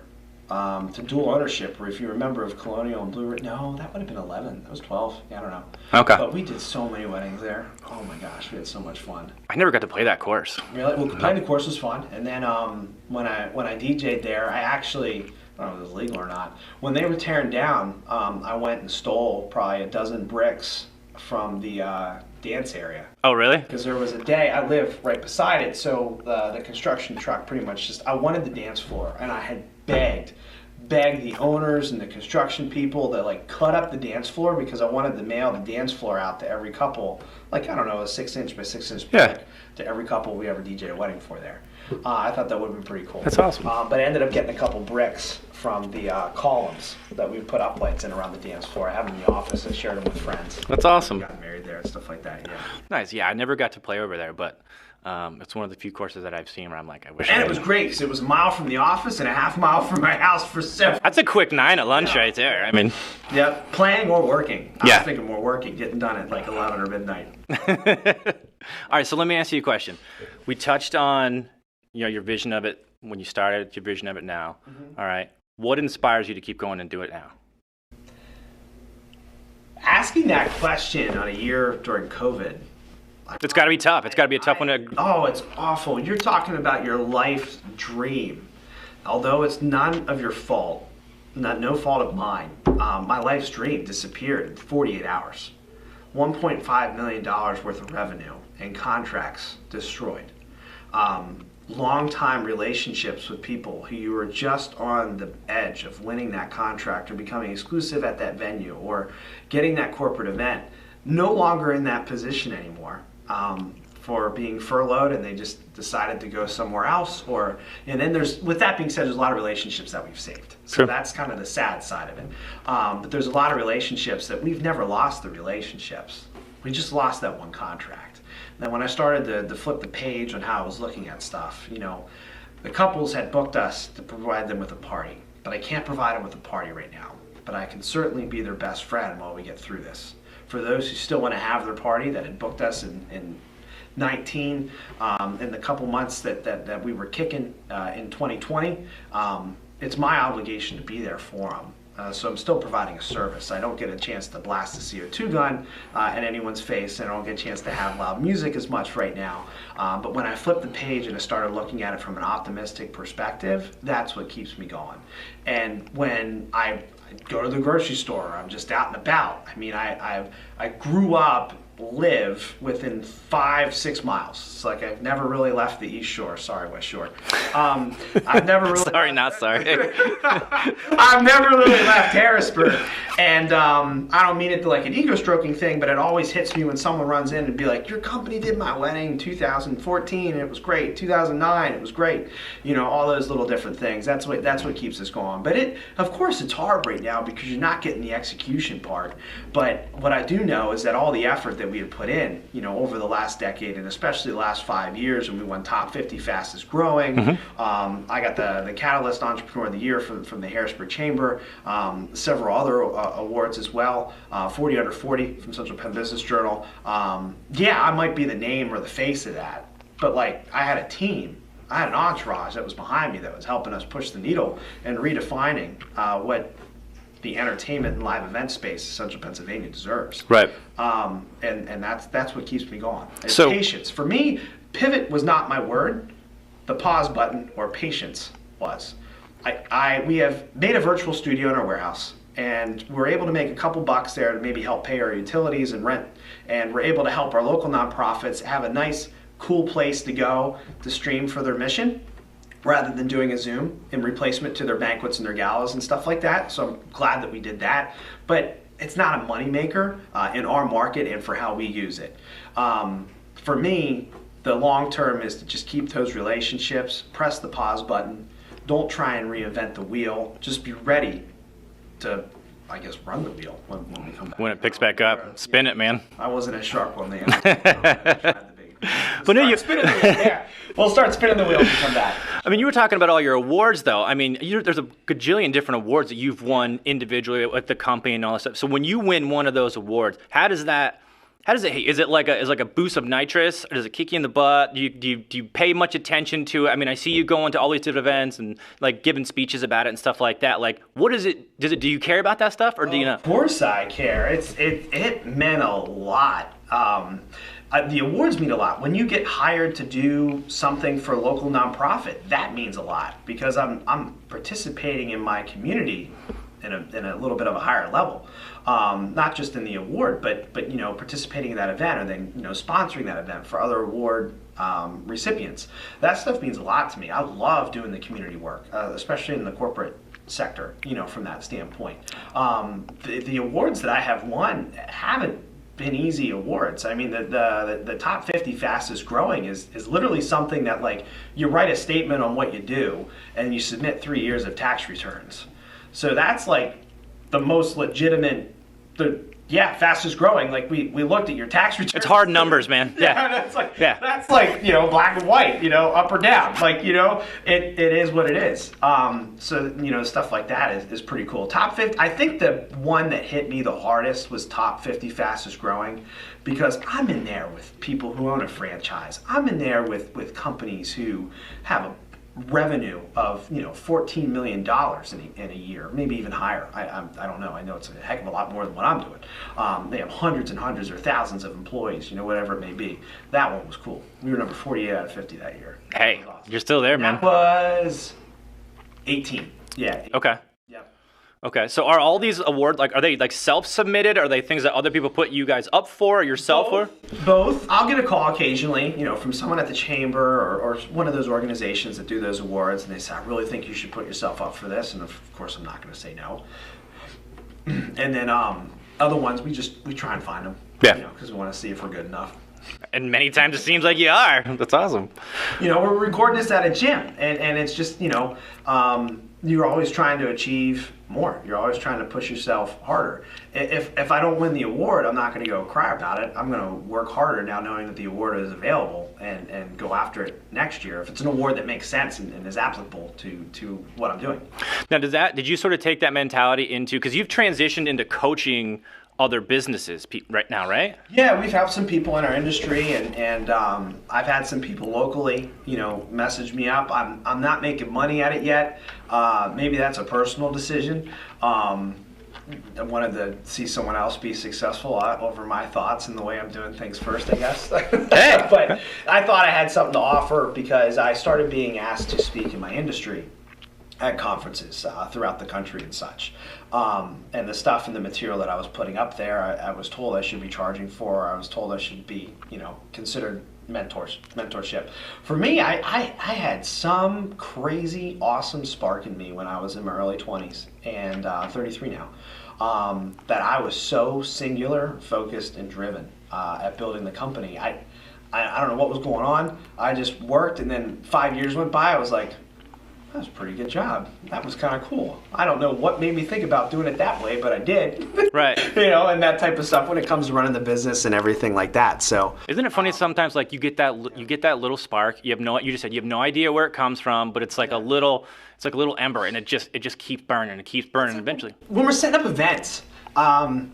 to dual ownership, or if you remember of Colonial and Blue Ridge. No, that would have been 11. That was 12. Yeah, I don't know. Okay. But we did so many weddings there. Oh my gosh, we had so much fun. I never got to play that course. Really? Well, playing the course was fun. And then when I DJ'd there, I actually, I don't know if it was legal or not, when they were tearing down, I went and stole probably a dozen bricks from the dance area. Oh, really? Because there was a day, I live right beside it, so the construction truck pretty much just, I wanted the dance floor, and I had begged the owners and the construction people to like cut up the dance floor, because I wanted to mail the dance floor out to every couple, like, I don't know, a 6-inch by 6-inch brick to every couple we ever DJ'd a wedding for there. I thought that would have been pretty cool. That's awesome. But I ended up getting a couple bricks from the columns that we put up lights in around the dance floor. I have them in the office. I shared them with friends. That's awesome. Got married there and stuff like that. Yeah. Nice. Yeah, I never got to play over there, but it's one of the few courses that I've seen where I'm like, I wish. And it was great because it was a mile from the office and a half mile from my house for 7. That's a quick 9 at lunch right there. I mean. Yeah, playing or working. I was thinking more working, getting done at like 11 or midnight. All right, so let me ask you a question. We touched on, your vision of it when you started, your vision of it now. Mm-hmm. All right. What inspires you to keep going and do it now? Asking that question on a year during COVID. It's got to be tough. It's got to be a tough one to... Oh, it's awful. You're talking about your life's dream. Although it's none of your fault, no fault of mine, my life's dream disappeared in 48 hours. $1.5 million worth of revenue and contracts destroyed. Long-time relationships with people who you were just on the edge of winning that contract or becoming exclusive at that venue or getting that corporate event, no longer in that position anymore. For being furloughed and they just decided to go somewhere else, and then with that being said, there's a lot of relationships that we've saved. So sure. That's kind of the sad side of it. But there's a lot of relationships that we've never lost the relationships. We just lost that one contract. Then when I started to flip the page on how I was looking at stuff, the couples had booked us to provide them with a party, but I can't provide them with a party right now. But I can certainly be their best friend while we get through this. For those who still want to have their party that had booked us in 19, in the couple months that we were kicking in 2020, it's my obligation to be there for them. So I'm still providing a service. I don't get a chance to blast a CO2 gun in anyone's face, and I don't get a chance to have loud music as much right now. But when I flipped the page and I started looking at it from an optimistic perspective, that's what keeps me going. And when I go to the grocery store, I'm just out and about. I mean, I grew up, live within 5-6 miles. It's like I've never really left the East Shore. Sorry, West Shore. I've never really sorry, not sorry. I've never really left Harrisburg, and I don't mean it to like an ego stroking thing, but it always hits me when someone runs in and be like, "Your company did my wedding in 2014, and it was great. 2009, it was great." All those little different things. That's what keeps us going. But of course, it's hard right now because you're not getting the execution part. But what I do know is that all the effort that we had put in, over the last decade and especially the last 5 years when we won top 50 fastest growing. Mm-hmm. I got the Catalyst Entrepreneur of the Year from the Harrisburg Chamber, several other awards as well, 40 Under 40 from Central Penn Business Journal. I might be the name or the face of that, but I had a team. I had an entourage that was behind me that was helping us push the needle and redefining what the entertainment and live event space of Central Pennsylvania deserves. Right. And that's what keeps me going. It's patience. For me, pivot was not my word. The pause button or patience was. We have made a virtual studio in our warehouse, and we're able to make a couple bucks there to maybe help pay our utilities and rent. And we're able to help our local nonprofits have a nice, cool place to go to stream for their mission, rather than doing a Zoom in replacement to their banquets and their galas and stuff like that. So I'm glad that we did that. But it's not a moneymaker in our market and for how we use it. For me, the long term is to just keep those relationships, press the pause button, don't try and reinvent the wheel, just be ready to, I guess, run the wheel when we come back. When it picks back up, spin it, man. I wasn't as sharp on the But no, spinning the wheel. Yeah, we'll start spinning the wheel when we come back. I mean, you were talking about all your awards, though. I mean, there's a gajillion different awards that you've won individually with the company and all that stuff. So when you win one of those awards, how does it? Is it like a boost of nitrous? Or does it kick you in the butt? Do you pay much attention to it? I mean, I see you going to all these different events and giving speeches about it and stuff like that. What is it? Do you care about that stuff, or do you not? Of course I care. It meant a lot. The awards mean a lot. When you get hired to do something for a local nonprofit, that means a lot because I'm participating in my community in a little bit of a higher level. Not just in the award, but participating in that event, or then sponsoring that event for other award recipients. That stuff means a lot to me. I love doing the community work, especially in the corporate sector. From that standpoint, the awards that I have won haven't been easy awards. I mean, the top 50 fastest growing is literally something that you write a statement on what you do and you submit 3 years of tax returns. So that's the most legitimate, Yeah, fastest growing. Like we looked at your tax return. It's hard numbers, man. Yeah. That's like, black and white, up or down. Like, it is what it is. So, stuff like that is pretty cool. Top 50, I think the one that hit me the hardest was top 50 fastest growing, because I'm in there with people who own a franchise. I'm in there with companies who have a revenue of $14 million in a year, maybe even higher. I don't know. I know it's a heck of a lot more than what I'm doing. They have hundreds and hundreds or thousands of employees, whatever it may be. That one was cool. We were number 48 out of 50 that year. Hey, awesome. You're still there, man. That was 18. Yeah. 18. Okay. Yep. Okay, so are all these awards, are they self-submitted? Are they things that other people put you guys up for, or yourself for? Both. I'll get a call occasionally, from someone at the chamber or one of those organizations that do those awards, and they say, I really think you should put yourself up for this, and of course I'm not going to say no. And then other ones, we try and find them, because we want to see if we're good enough. And many times it seems like you are. That's awesome. We're recording this at a gym, and it's just, you're always trying to achieve more. You're always trying to push yourself harder. If I don't win the award, I'm not going to go cry about it. I'm going to work harder now, knowing that the award is available, and go after it next year if it's an award that makes sense and is applicable to what I'm doing. Now, did you sort of take that mentality into, because you've transitioned into coaching other businesses right now, right? Yeah, we've helped some people in our industry, and I've had some people locally, message me up. I'm not making money at it yet. Maybe that's a personal decision. I wanted to see someone else be successful over my thoughts and the way I'm doing things first, I guess. Hey. But I thought I had something to offer because I started being asked to speak in my industry at conferences throughout the country and such. And the stuff and the material that I was putting up there, I was told I should be charging for. I was told I should be, considered mentorship. For me, I had some crazy, awesome spark in me when I was in my early 20s, and 33 now, that I was so singular, focused, and driven at building the company. I don't know what was going on. I just worked, and then 5 years went by. I was like, that was a pretty good job. That was kind of cool. I don't know what made me think about doing it that way, but I did. Right. And that type of stuff when it comes to running the business and everything like that. So isn't it funny sometimes, you get that little spark, you just said you have no idea where it comes from, but it's like a little ember, and it just keeps burning. It keeps burning eventually. When we're setting up events,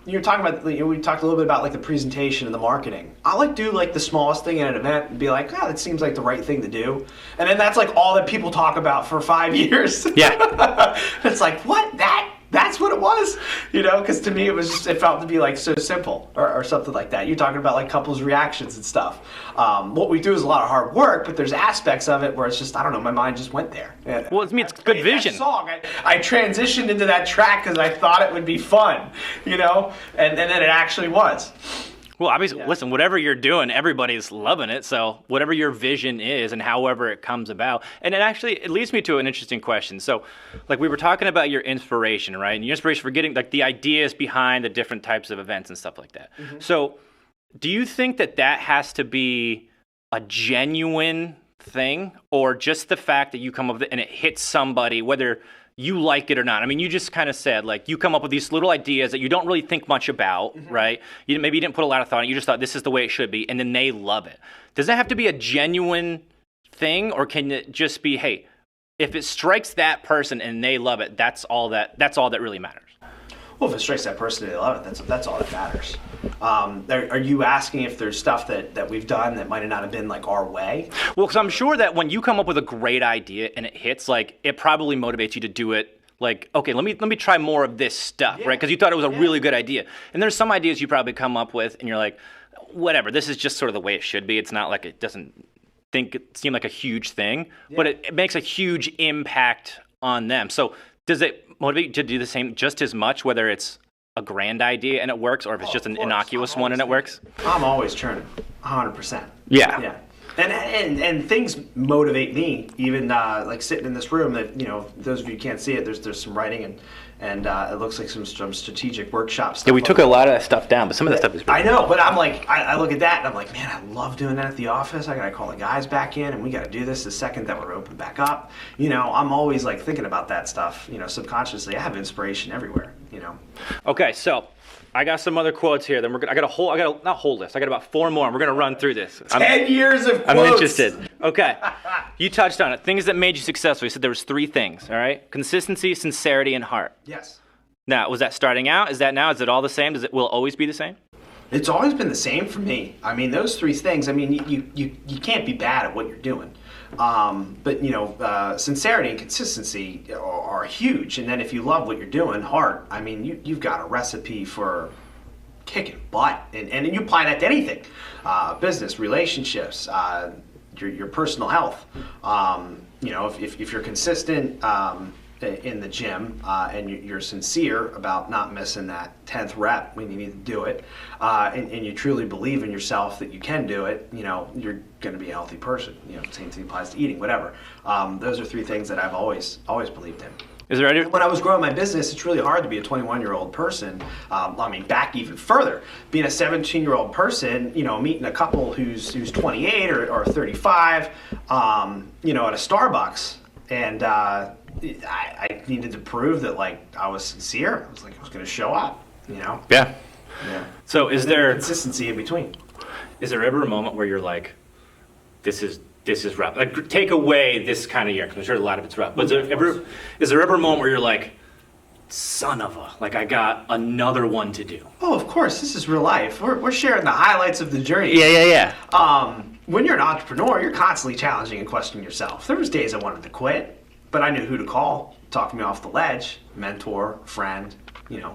you're talking about, we talked a little bit about the presentation and the marketing. I do the smallest thing in an event and be like, that seems like the right thing to do. And then that's all that people talk about for 5 years. Yeah. It's like, what? That's what it was? Because to me it felt to be so simple or something like that. You're talking about couples reactions and stuff. What we do is a lot of hard work, but there's aspects of it where it's just, I don't know, my mind just went there. Well, it's good vision. Song. I transitioned into that track because I thought it would be fun, and then it actually was. Well, obviously, listen, whatever you're doing, everybody's loving it. So whatever your vision is and however it comes about. And it leads me to an interesting question. So we were talking about your inspiration, right? And your inspiration for getting the ideas behind the different types of events and stuff like that. Mm-hmm. So do you think that has to be a genuine thing, or just the fact that you come up with it and it hits somebody, whether you like it or not? I mean, you just kind of said, you come up with these little ideas that you don't really think much about, mm-hmm. right? Maybe you didn't put a lot of thought in it. You just thought this is the way it should be, and then they love it. Does that have to be a genuine thing, or can it just be, hey, if it strikes that person and they love it, that's all that really matters? Well, if it strikes that person and they love it, that's all that matters. Are you asking if there's stuff that we've done that might not have been our way? Well, because I'm sure that when you come up with a great idea and it hits, it probably motivates you to do it. Okay, let me try more of this stuff, right? Because you thought it was a really good idea. And there's some ideas you probably come up with and you're like, whatever, this is just sort of the way it should be. It's not it doesn't seem like a huge thing, but it makes a huge impact on them. So does it motivate you to do the same just as much, whether it's a grand idea and it works, or if it's just an innocuous one and it works? I'm always churning, 100%. Yeah. And things motivate me, even sitting in this room that, those of you who can't see it, there's some writing and it looks like some strategic workshop stuff. Yeah, we took a lot of that stuff down, but some of that stuff is I know, but I'm I look at that and I'm like, man, I love doing that at the office. I got to call the guys back in and we got to do this the second that we're open back up. I'm always thinking about that stuff, subconsciously. I have inspiration everywhere, Okay, so I got some other quotes here. Then I got not whole list. I got about 4 more. And we're gonna run through this. 10 years of quotes. I'm interested. Okay, you touched on it. Things that made you successful. You said there was 3 things. All right, consistency, sincerity, and heart. Yes. Now, was that starting out? Is that now? Is it all the same? Will it always be the same? It's always been the same for me. I mean, those 3 things. I mean, you can't be bad at what you're doing. But sincerity and consistency are huge. And then if you love what you're doing, heart. I mean, you've got a recipe for kicking butt, and you apply that to anything, business, relationships, your personal health. If you're consistent in the gym and you're sincere about not missing that 10th rep when you need to do it, and you truly believe in yourself that you can do it, you're going to be a healthy person. Same thing applies to eating, whatever. Those are 3 things that I've always believed in. Is there any? When I was growing my business, it's really hard to be a 21-year-old person. Back even further, being a 17-year-old person, meeting a couple who's 28 or 35, at a Starbucks, and I needed to prove that I was sincere. I was going to show up. Yeah. Yeah. So is there consistency in between? Is there ever a moment where you're like, this is rough? Like, take away this kind of year, because I'm sure a lot of it's rough. But is there ever a moment where you're like, son of a, I got another one to do? Oh, of course. This is real life. We're sharing the highlights of the journey. Yeah. When you're an entrepreneur, you're constantly challenging and questioning yourself. There was days I wanted to quit, but I knew who to call, talk me off the ledge, mentor, friend,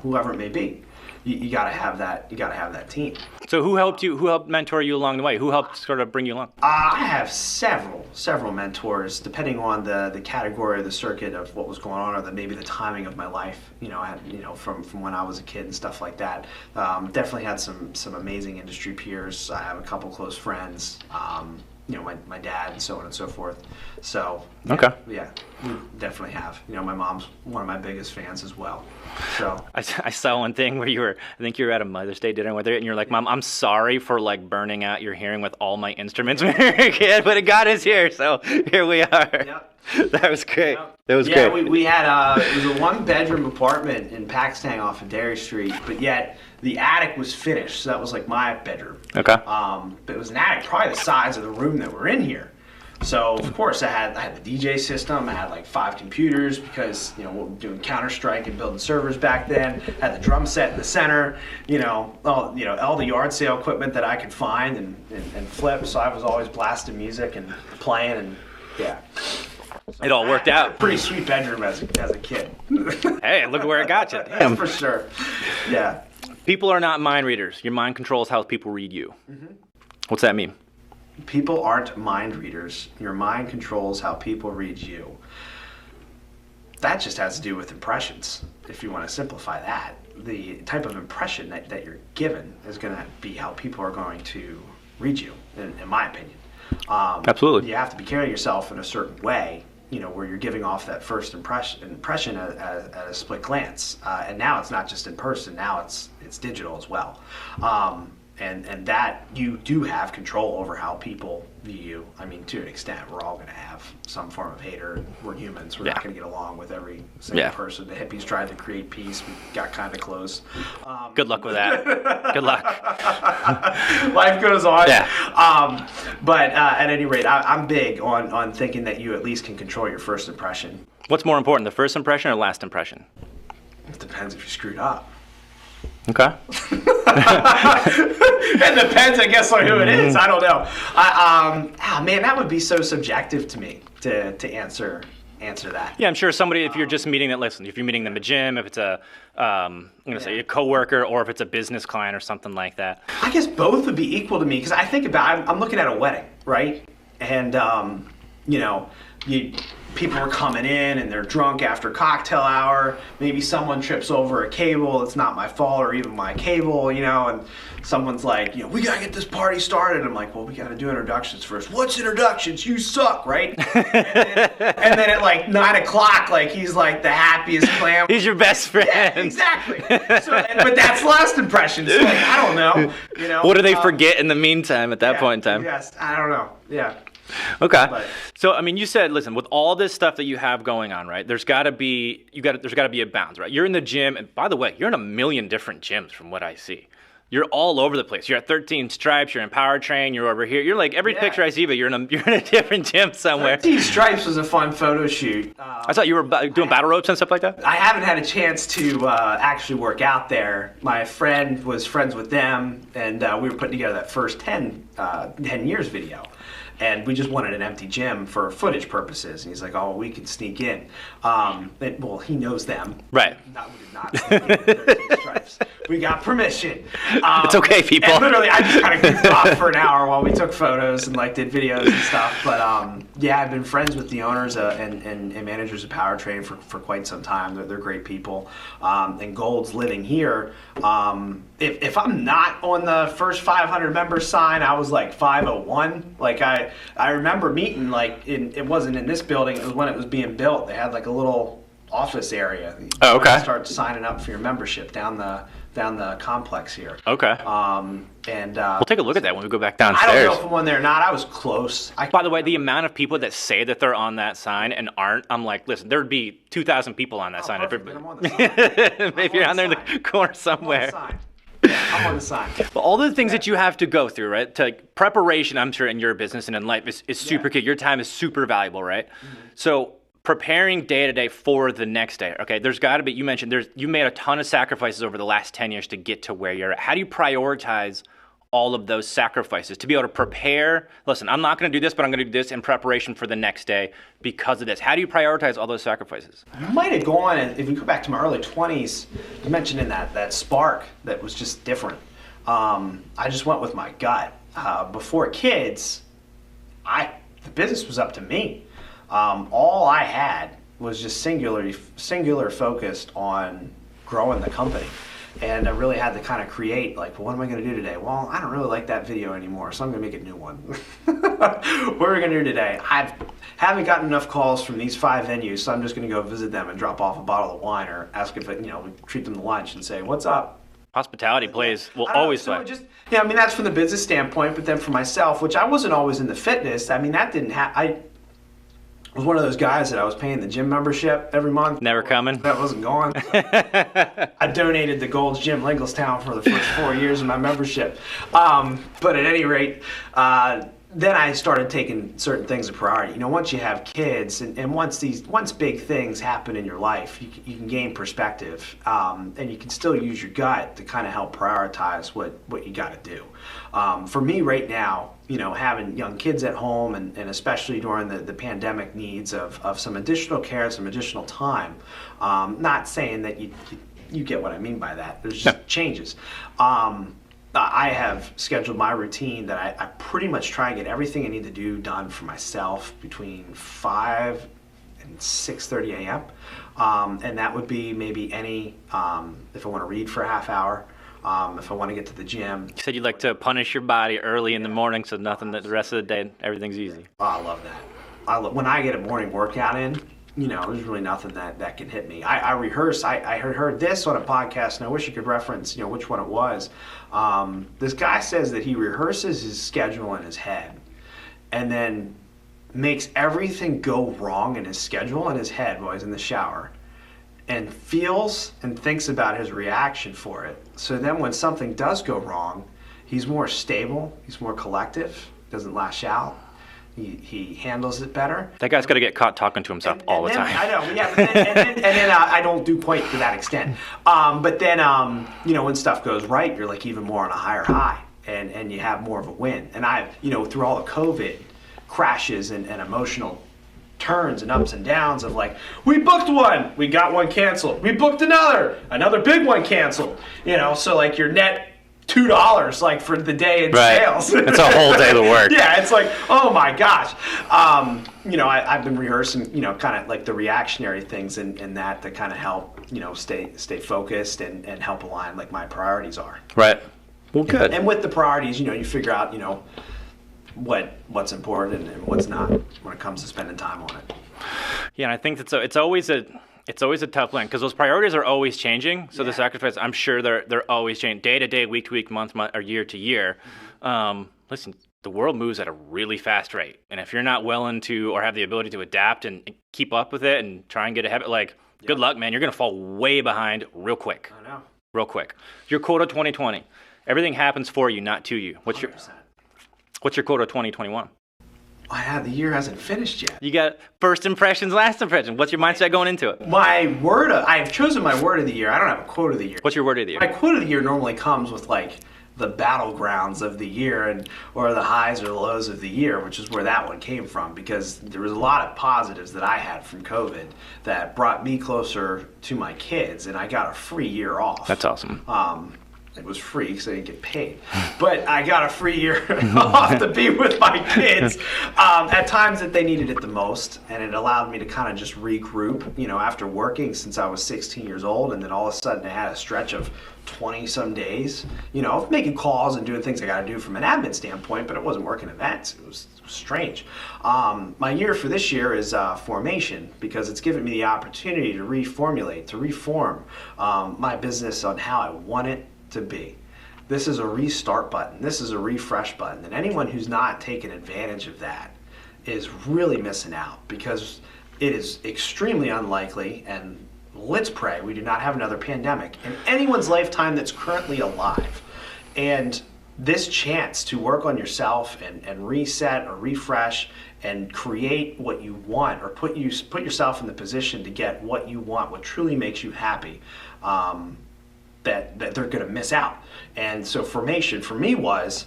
whoever it may be. You gotta have that. You gotta have that team. So who helped you? Who helped mentor you along the way? Who helped sort of bring you along? I have several mentors, depending on the category or the circuit of what was going on, or maybe the timing of my life. I had from when I was a kid and stuff like that. Definitely had some amazing industry peers. I have a couple close friends. My dad and so on and so forth. So okay. Yeah, we definitely have. My mom's one of my biggest fans as well. So I saw one thing where I think you were at a Mother's Day dinner with her, and you're like, Mom, I'm sorry for burning out your hearing with all my instruments when you were a kid, but God is here, so here we are. Yep. That was great. Yep. That was great. great. We had it was a 1-bedroom apartment in Paxton off of Derry Street, but yet the attic was finished, so that was my bedroom. Okay. But it was an attic probably the size of the room that we're in here. So of course I had the DJ system. I had 5 computers because we were doing Counter-Strike and building servers back then. Had the drum set in the center. All the yard sale equipment that I could find and flip. So I was always blasting music and playing, and yeah. It all worked out. Pretty sweet bedroom as a kid. Hey, look at where it got you. That's Damn. for sure. Yeah. People are not mind readers. Your mind controls how people read you. Mm-hmm. What's that mean? People aren't mind readers. Your mind controls how people read you. That just has to do with impressions, if you want to simplify that. The type of impression that you're given is going to be how people are going to read you, in my opinion. Absolutely. You have to be carrying yourself in a certain way, where you're giving off that first impression at a split glance. And now it's not just in person, now it's digital as well. And that you do have control over how people view you. I mean, to an extent, we're all going to have some form of hater. We're humans. We're not going to get along with every single person. The hippies tried to create peace. We got kind of close. Good luck with that. Good luck. Life goes on. Yeah. But at any rate, I'm big on thinking that you at least can control your first impression. What's more important, the first impression or last impression? It depends if you screwed up. Okay. It depends, I guess, on who it is. I don't know. Man, that would be so subjective to me to answer that. Yeah, I'm sure somebody, if you're just meeting if you're meeting them at the gym, if it's say a coworker, or if it's a business client or something like that. I guess both would be equal to me, because I think I'm looking at a wedding, right? And people are coming in and they're drunk after cocktail hour. Maybe someone trips over a cable. It's not my fault, or even my cable, and someone's like, we gotta get this party started. I'm like, well, we gotta do introductions first. What's introductions? You suck, right? and then at 9 o'clock, he's the happiest clam. He's your best friend. Yeah, exactly. But that's last impression. So I don't know. What do they forget in the meantime at that point in time? Yes, I don't know. Yeah. Okay. But- So, I mean, you said, listen, with all this stuff that you have going on, right? There's got to be a balance, right? You're in the gym, and by the way, you're in a million different gyms from what I see. You're all over the place. You're at 13 Stripes. You're in Powertrain. You're over here. You're like every picture I see, but you're in a different gym somewhere. 13 Stripes was a fun photo shoot. I thought you were doing battle ropes and stuff like that. I haven't had a chance to actually work out there. My friend was friends with them, and we were putting together that first 10 years video. And we just wanted an empty gym for footage purposes. And he's like, oh, we can sneak in. Well, he knows them. Right. No, we did not sneak in 13 Stripes. We got permission. It's okay, people. And literally, I just kind of goofed off for an hour while we took photos and like did videos and stuff. But yeah, I've been friends with the owners and managers of Powertrain for quite some time. They're great people. And Gold's living here. If I'm not on the first 500 members sign, I was like 501. Like I remember meeting it wasn't in this building. It was when it was being built. They had like a little office area. Oh, okay. Start signing up for your membership down the complex here. Okay. We'll We'll take a look at that when we go back I downstairs. don't know if I'm on there or not. I was close. By the way, the amount of people that say that they're on that sign and aren't, I'm like, listen, there'd be 2,000 people on that sign. Perfect. Then I'm on the sign. Maybe you're on there in the corner somewhere. I'm on the sign. Yeah, I'm on the sign. Well, all the things that you have to go through, right? To preparation, I'm sure, in your business and in life is super key. Your time is super valuable, right? Mm-hmm. So preparing day to day for the next day. Okay, there's got to be. You mentioned you made a ton of sacrifices over the last 10 years to get to where you're at. How do you prioritize all of those sacrifices to be able to prepare? Listen, I'm not going to do this, but I'm going to do this in preparation for the next day because of this. How do you prioritize all those sacrifices? You might have gone, if we go back to my early 20s, you mentioned in that spark that was just different. I just went with my gut. Before kids, the business was up to me. All I had was just singular focused on growing the company. And I really had to kind of create, like, what am I going to do today? Well, I don't really like that video anymore, so I'm going to make a new one. What are we going to do today? I haven't gotten enough calls from these 5 venues, so I'm just going to go visit them and drop off a bottle of wine or ask if, we treat them to lunch and say, what's up? Hospitality will always play. I mean, that's from the business standpoint, but then for myself, which I wasn't always into fitness, I mean, that didn't happen. I was one of those guys that I was paying the gym membership every month. Never coming. That wasn't going. I donated to Gold's Gym, Lingelstown, for the first 4 years of my membership. But at any rate, then I started taking certain things a priority. Once you have kids, and once big things happen in your life, you can gain perspective, and you can still use your gut to kind of help prioritize what you got to do. For me right now, having young kids at home and especially during the pandemic needs of some additional care, some additional time, not saying that you get what I mean by that. There's just changes. I have scheduled my routine that I pretty much try and get everything I need to do done for myself between 5 and 6:30 a.m. And that would be maybe if I want to read for a half hour, if I want to get to the gym. You said you like to punish your body early in the morning so nothing that the rest of the day, everything's easy. Oh, I love that. When I get a morning workout in, there's really nothing that can hit me. I rehearse. I heard this on a podcast, and I wish you could reference, which one it was. This guy says that he rehearses his schedule in his head, and then makes everything go wrong in his schedule in his head while he's in the shower, and feels and thinks about his reaction for it. So then when something does go wrong, he's more stable, he's more collective, doesn't lash out. He handles it better. That guy's got to get caught talking to himself all the time. I know, yeah. But then I don't do quite to that extent. But then, when stuff goes right, you're like even more on a higher high, and you have more of a win. And through all the COVID crashes and emotional turns and ups and downs of like, we booked one, we got one canceled. We booked another big one canceled. So like your net $2 like for the day in sales. It's a whole day of work. Yeah, it's like, oh my gosh. I've been rehearsing, kind of like the reactionary things and that to kind of help, stay focused and help align like my priorities are. Right. Well, good. And with the priorities, you figure out, what's important and what's not when it comes to spending time on it. Yeah, and I think it's always a tough line because those priorities are always changing. So the sacrifice, I'm sure they're always changing day to day, week to week, month or year to year. Listen, the world moves at a really fast rate. And if you're not willing to or have the ability to adapt and keep up with it and try and get ahead, like, good luck, man. You're going to fall way behind real quick. I know. Real quick. Your quote of 2020. Everything happens for you, not to you. What's 100%. your quote of 2021? The year hasn't finished yet. You got first impressions, last impression. What's your mindset going into it? I've chosen my word of the year. I don't have a quote of the year. What's your word of the year? My quote of the year normally comes with like the battlegrounds of the year or the highs or the lows of the year, which is where that one came from, because there was a lot of positives that I had from COVID that brought me closer to my kids, and I got a free year off. That's awesome. It was free because I didn't get paid, but I got a free year off to be with my kids at times that they needed it the most, and it allowed me to kind of just regroup, after working since I was 16 years old, and then all of a sudden I had a stretch of 20 some days, of making calls and doing things I got to do from an admin standpoint, but it wasn't working events. It was strange. My year for this year is formation, because it's given me the opportunity to reformulate, to reform my business on how I want it to be. This is a restart button. This is a refresh button. And anyone who's not taking advantage of that is really missing out, because it is extremely unlikely, and let's pray we do not have another pandemic in anyone's lifetime that's currently alive. And this chance to work on yourself and reset or refresh and create what you want, or put yourself in the position to get what you want, what truly makes you happy, that they're going to miss out. And so formation for me was,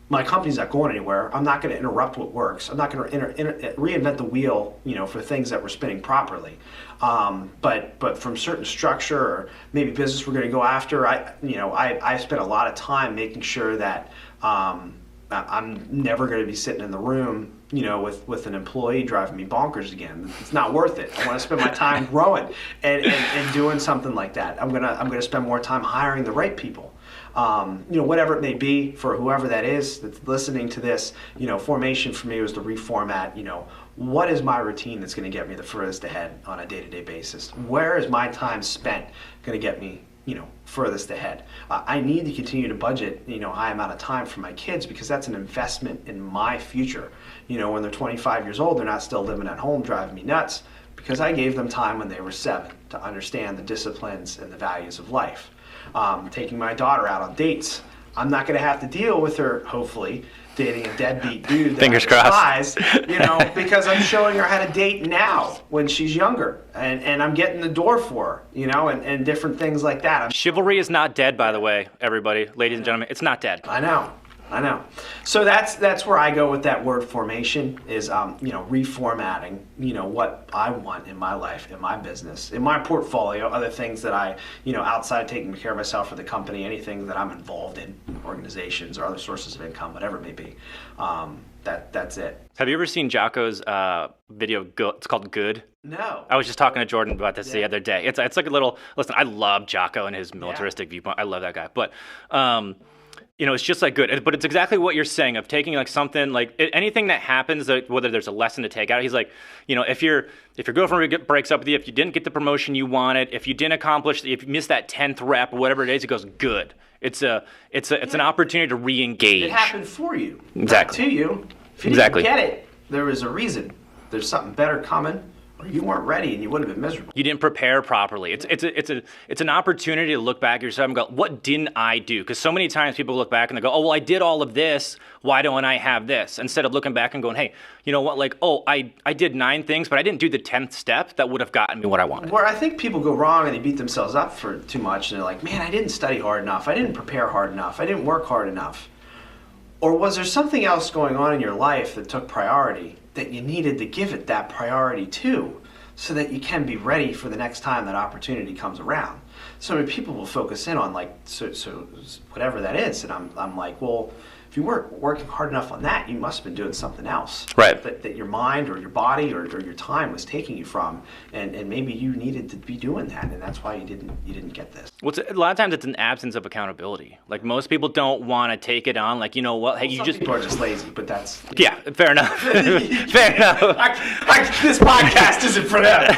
my company's not going anywhere. I'm not going to interrupt what works. I'm not going to reinvent the wheel, for things that were spinning properly. But from certain structure or maybe business we're going to go after, I spent a lot of time making sure that I'm never going to be sitting in the room, with an employee driving me bonkers again. It's not worth it. I want to spend my time growing and doing something like that. I'm gonna spend more time hiring the right people. Whatever it may be for whoever that is that's listening to this. Formation for me was to reformat. What is my routine that's going to get me the furthest ahead on a day-to-day basis? Where is my time spent going to get me furthest ahead? I need to continue to budget, high amount of time for my kids, because that's an investment in my future. When they're 25 years old, they're not still living at home driving me nuts, because I gave them time when they were 7 to understand the disciplines and the values of life. Taking my daughter out on dates. I'm not going to have to deal with her, hopefully, dating a deadbeat dude that Fingers I despise, because I'm showing her how to date now when she's younger, and I'm getting the door for her, and different things like that. Chivalry is not dead, by the way, everybody, ladies and gentlemen. It's not dead. I know. So that's where I go with that word formation, is reformatting, what I want in my life, in my business, in my portfolio, other things that I, outside taking care of myself or the company, anything that I'm involved in, organizations or other sources of income, whatever it may be. That's it. Have you ever seen Jocko's video? It's called Good. No. I was just talking to Jordan about this the other day. It's like a little, listen, I love Jocko and his militaristic viewpoint. I love that guy. But, it's just like good. But it's exactly what you're saying, of taking like something, like anything that happens, whether there's a lesson to take out. He's like, if your girlfriend breaks up with you, if you didn't get the promotion you wanted, if you didn't accomplish, if you missed that 10th rep or whatever it is, he goes, good. It's an opportunity to re-engage. It happened for you. Exactly. Not to you. If you didn't get it, there was a reason. There's something better coming. Or you weren't ready and you would have been miserable. You didn't prepare properly. It's an opportunity to look back at yourself and go, what didn't I do? Because so many times people look back and they go, oh, well, I did all of this. Why don't I have this? Instead of looking back and going, hey, you know what? Like, oh, I did 9 things, but I didn't do the 10th step that would have gotten me what I wanted. Where I think people go wrong and they beat themselves up for too much. And they're like, man, I didn't study hard enough. I didn't prepare hard enough. I didn't work hard enough. Or was there something else going on in your life that took priority that you needed to give it that priority to, so that you can be ready for the next time that opportunity comes around? So many people will focus in on so whatever that is, and I'm like, well, if you weren't working hard enough on that, you must have been doing something else. Right. That your mind or your body or your time was taking you from, and maybe you needed to be doing that, and that's why you didn't get this. Well, a lot of times it's an absence of accountability. Like, most people don't want to take it on. Like, you know what? Hey, Some people are just lazy, but that's yeah, fair enough. Fair enough. This podcast isn't for them.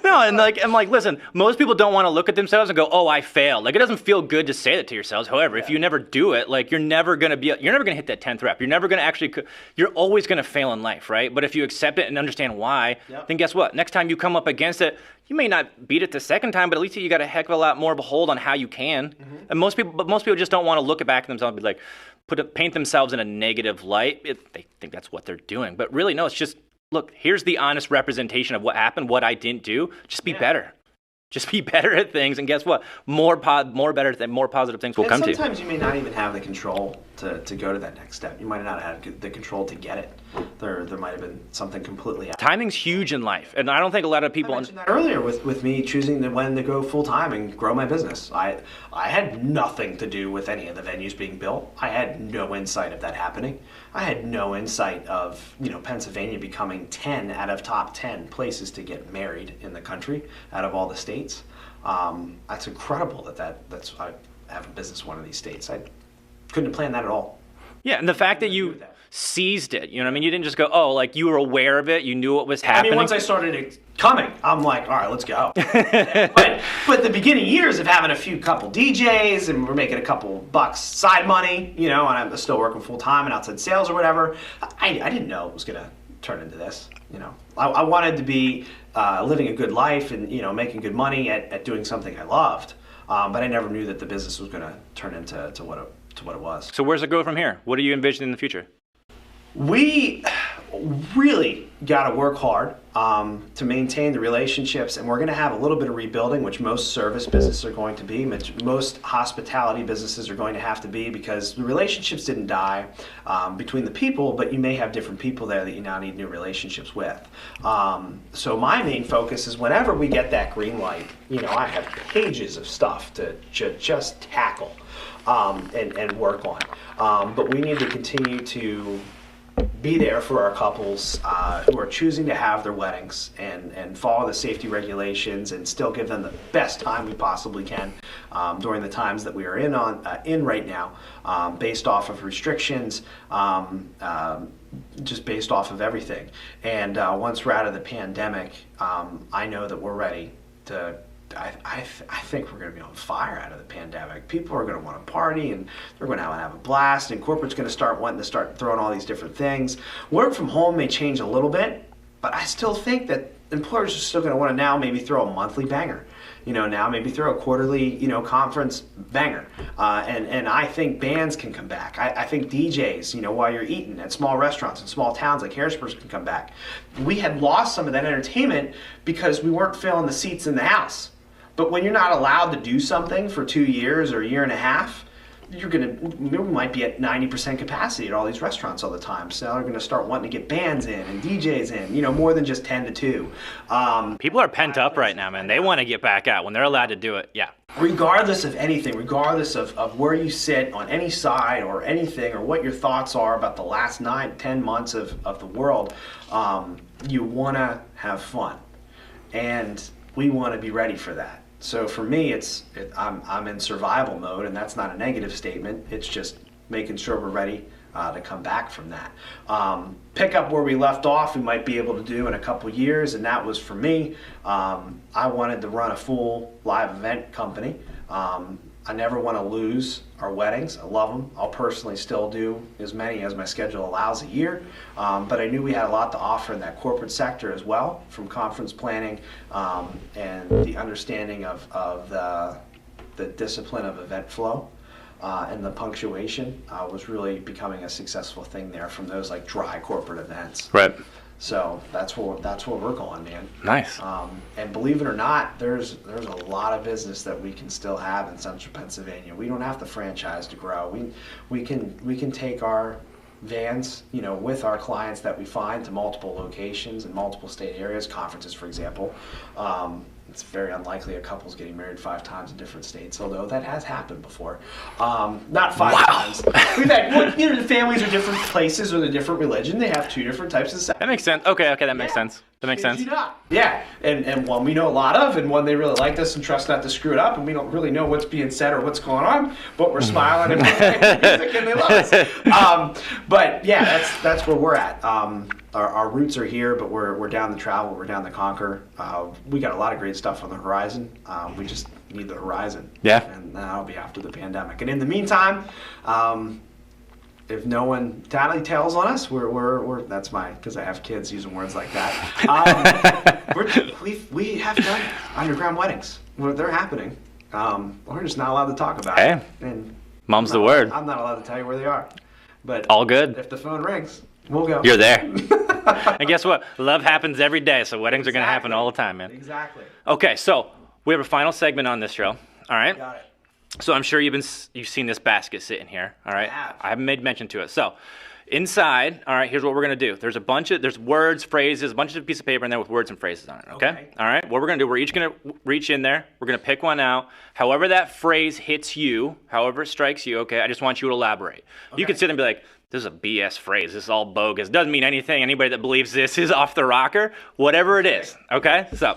No, and I'm like, listen, most people don't want to look at themselves and go, oh, I failed. Like, it doesn't feel good to say that to yourselves. However, if you never do do it, like you're never gonna hit that 10th rep. You're never gonna you're always gonna fail in life, right? But if you accept it and understand why, then guess what? Next time you come up against it, you may not beat it the second time, but at least you got a heck of a lot more of a hold on how you can. And most people just don't want to look back at themselves and be like, paint themselves in a negative light. They think that's what they're doing, but really no. It's just, look, here's the honest representation of what happened, what I didn't do. Just be better. Just be better at things, and guess what? More positive things will come to you. Sometimes you may not even have the control to go to that next step. You might not have the control to get it. There might have been something completely out. Timing's huge in life, and I don't think a lot of people. I mentioned that earlier with me choosing when to go full time and grow my business. I had nothing to do with any of the venues being built. I had no insight of that happening. I had no insight of Pennsylvania becoming 10 out of top 10 places to get married in the country out of all the states. That's incredible that's I have a business in one of these states. I couldn't have planned that at all. Yeah, and the fact that you seized it, you know what I mean? You didn't just go, oh, like you were aware of it, you knew what was happening. I mean, once I started it coming, I'm like, all right, let's go. but the beginning years of having a couple DJs and we're making a couple bucks side money, and I'm still working full time and outside sales or whatever, I didn't know it was going to turn into this. I wanted to be living a good life and making good money at doing something I loved, but I never knew that the business was going to turn into what it was. So where's it go from here? What do you envision in the future? We really got to work hard to maintain the relationships, and we're going to have a little bit of rebuilding, which most service businesses are going to be, most hospitality businesses are going to have to be, because the relationships didn't die between the people, but you may have different people there that you now need new relationships with. So my main focus is whenever we get that green light, I have pages of stuff to just tackle and work on. But we need to continue to be there for our couples who are choosing to have their weddings and follow the safety regulations and still give them the best time we possibly can during the times that we are in right now, based off of restrictions, just based off of everything. And once we're out of the pandemic, I know that we're ready to. I think we're going to be on fire out of the pandemic. People are going to want to party, and they're going to have a blast, and corporate's going to start throwing all these different things. Work from home may change a little bit, but I still think that employers are still going to want to now maybe throw a monthly banger. Now maybe throw a quarterly, conference banger. And I think bands can come back. I think DJs, while you're eating at small restaurants in small towns like Harrisburg can come back. We had lost some of that entertainment because we weren't filling the seats in the house. But when you're not allowed to do something for 2 years or a year and a half, we might be at 90% capacity at all these restaurants all the time. So now they're going to start wanting to get bands in and DJs in, more than just 10 to 2. People are pent up right now, man. They want to get back out when they're allowed to do it. Yeah. Regardless of anything, regardless of where you sit on any side or anything, or what your thoughts are about the last 9-10 months of the world, you want to have fun. And we want to be ready for that. So for me, I'm in survival mode, and that's not a negative statement. It's just making sure we're ready to come back from that. Pick up where we left off, we might be able to do in a couple years, and that was for me. I wanted to run a full live event company. I never want to lose our weddings. I love them. I'll personally still do as many as my schedule allows a year. But I knew we had a lot to offer in that corporate sector as well, from conference planning and the understanding of the discipline of event flow. And the punctuation was really becoming a successful thing there from those like dry corporate events. Right. So that's where we're going, man. Nice. And believe it or not, there's a lot of business that we can still have in Central Pennsylvania. We don't have to franchise to grow. We can take our vans, with our clients that we find to multiple locations in multiple state areas, conferences, for example. It's very unlikely a couple's getting married 5 times in different states, although that has happened before. Not 5 times. We've had, the families are different places or the different religion. They have 2 different types of sex. That makes sense. Okay, that makes sense. That makes sense. Yeah, and one we know a lot of, and one they really like us and trust not to screw it up, and we don't really know what's being said or what's going on, but we're smiling and we're playing music and they love us. But yeah, that's where we're at. our roots are here, but we're down to travel, we're down to conquer. We got a lot of great stuff on the horizon. We just need the horizon. Yeah. And that'll be after the pandemic. And in the meantime, if no one tattles on us, we're that's because I have kids using words like that. We have done underground weddings. They're happening. We're just not allowed to talk about it. And mom's the word. I'm not allowed to tell you where they are. But all good. If the phone rings, we'll go. You're there. And guess what? Love happens every day, so weddings are going to happen all the time, man. Exactly. Okay, so we have a final segment on this show. All right. Got it. So I'm sure you've seen this basket sitting here. All right. I haven't made mention to it. So inside, all right, here's what we're gonna do. There's words, phrases, a bunch of pieces of paper in there with words and phrases on it. Okay. All right. What we're gonna do? We're each gonna reach in there. We're gonna pick one out. However that phrase hits you, however it strikes you. Okay. I just want you to elaborate. You could sit and be like, "This is a BS phrase. This is all bogus. Doesn't mean anything. Anybody that believes this is off the rocker. Whatever it is." Okay. So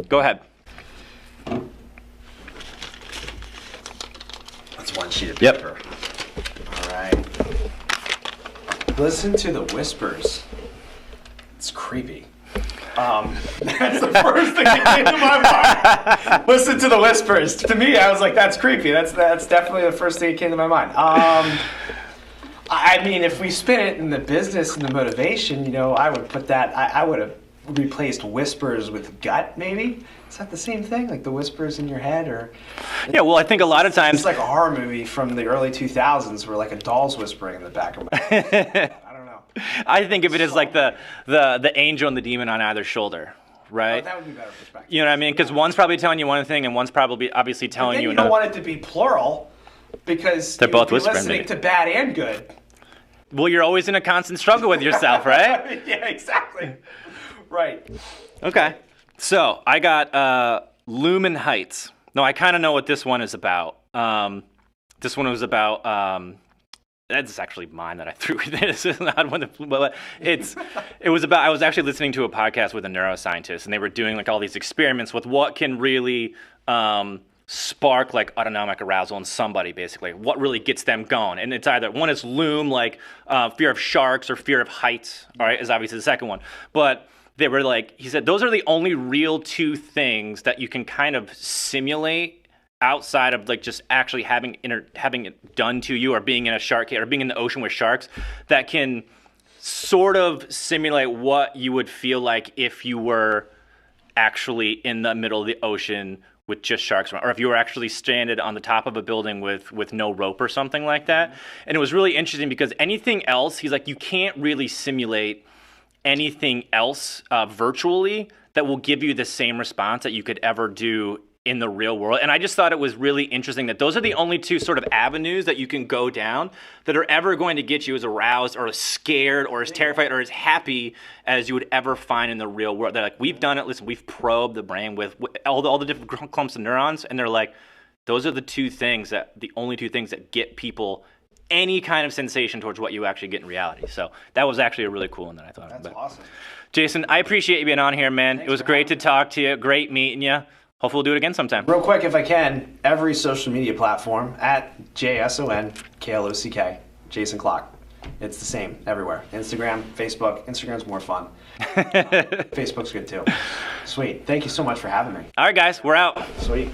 go ahead. That's one sheet of Yep. paper. All right. Listen to the whispers. It's creepy. That's the first thing that came to my mind. Listen to the whispers. To me, I was like, that's creepy. That's definitely the first thing that came to my mind. I mean, if we spin it in the business and the motivation, I would put that, I would have replaced whispers with gut, maybe? Is that the same thing? Like the whispers in your head? Or Yeah, well, I think a lot of times... It's like a horror movie from the early 2000s where like a doll's whispering in the back of my head. I don't know. I think of it as like the angel and the demon on either shoulder, right? Oh, that would be better perspective. You know what I mean? Because one's probably telling you one thing and one's probably obviously telling Then you you another. don't want it to be plural because They're both you'd be whispering, listening maybe. to bad and good. Well, you're always in a constant struggle with yourself, right? Yeah, exactly. Right. Okay. So I got Lumen Heights. No, I kind of know what this one is about. This one was about... that's actually mine that I threw. This is not one that, but it was about, I was actually listening to a podcast with a neuroscientist, and they were doing like all these experiments with what can really spark like autonomic arousal in somebody, basically. What really gets them going. And it's either, one is loom, like fear of sharks, or fear of heights, all right, is obviously the second one. But they were like, he said, those are the only real two things that you can kind of simulate outside of like just actually having it done to you, or being in a shark cage, or being in the ocean with sharks, that can sort of simulate what you would feel like if you were actually in the middle of the ocean with just sharks around, or if you were actually stranded on the top of a building with no rope or something like that. And it was really interesting because anything else, he's like, you can't really simulate anything else virtually that will give you the same response that you could ever do in the real world. And I just thought it was really interesting that those are the only two sort of avenues that you can go down that are ever going to get you as aroused or as scared or as terrified or as happy as you would ever find in the real world. They're like, we've done it. Listen, we've probed the brain with all the different clumps of neurons. And they're like, those are the only two things that get people any kind of sensation towards what you actually get in reality. So that was actually a really cool one that I thought of. That's awesome. Jason, I appreciate you being on here, man. It was great to talk to you. Great meeting you. Hopefully we'll do it again sometime. Real quick, if I can, every social media platform at JSONKLOCK, Jason Klock. It's the same everywhere. Instagram, Facebook. Instagram's more fun. Facebook's good too. Sweet. Thank you so much for having me. All right, guys, we're out. Sweet.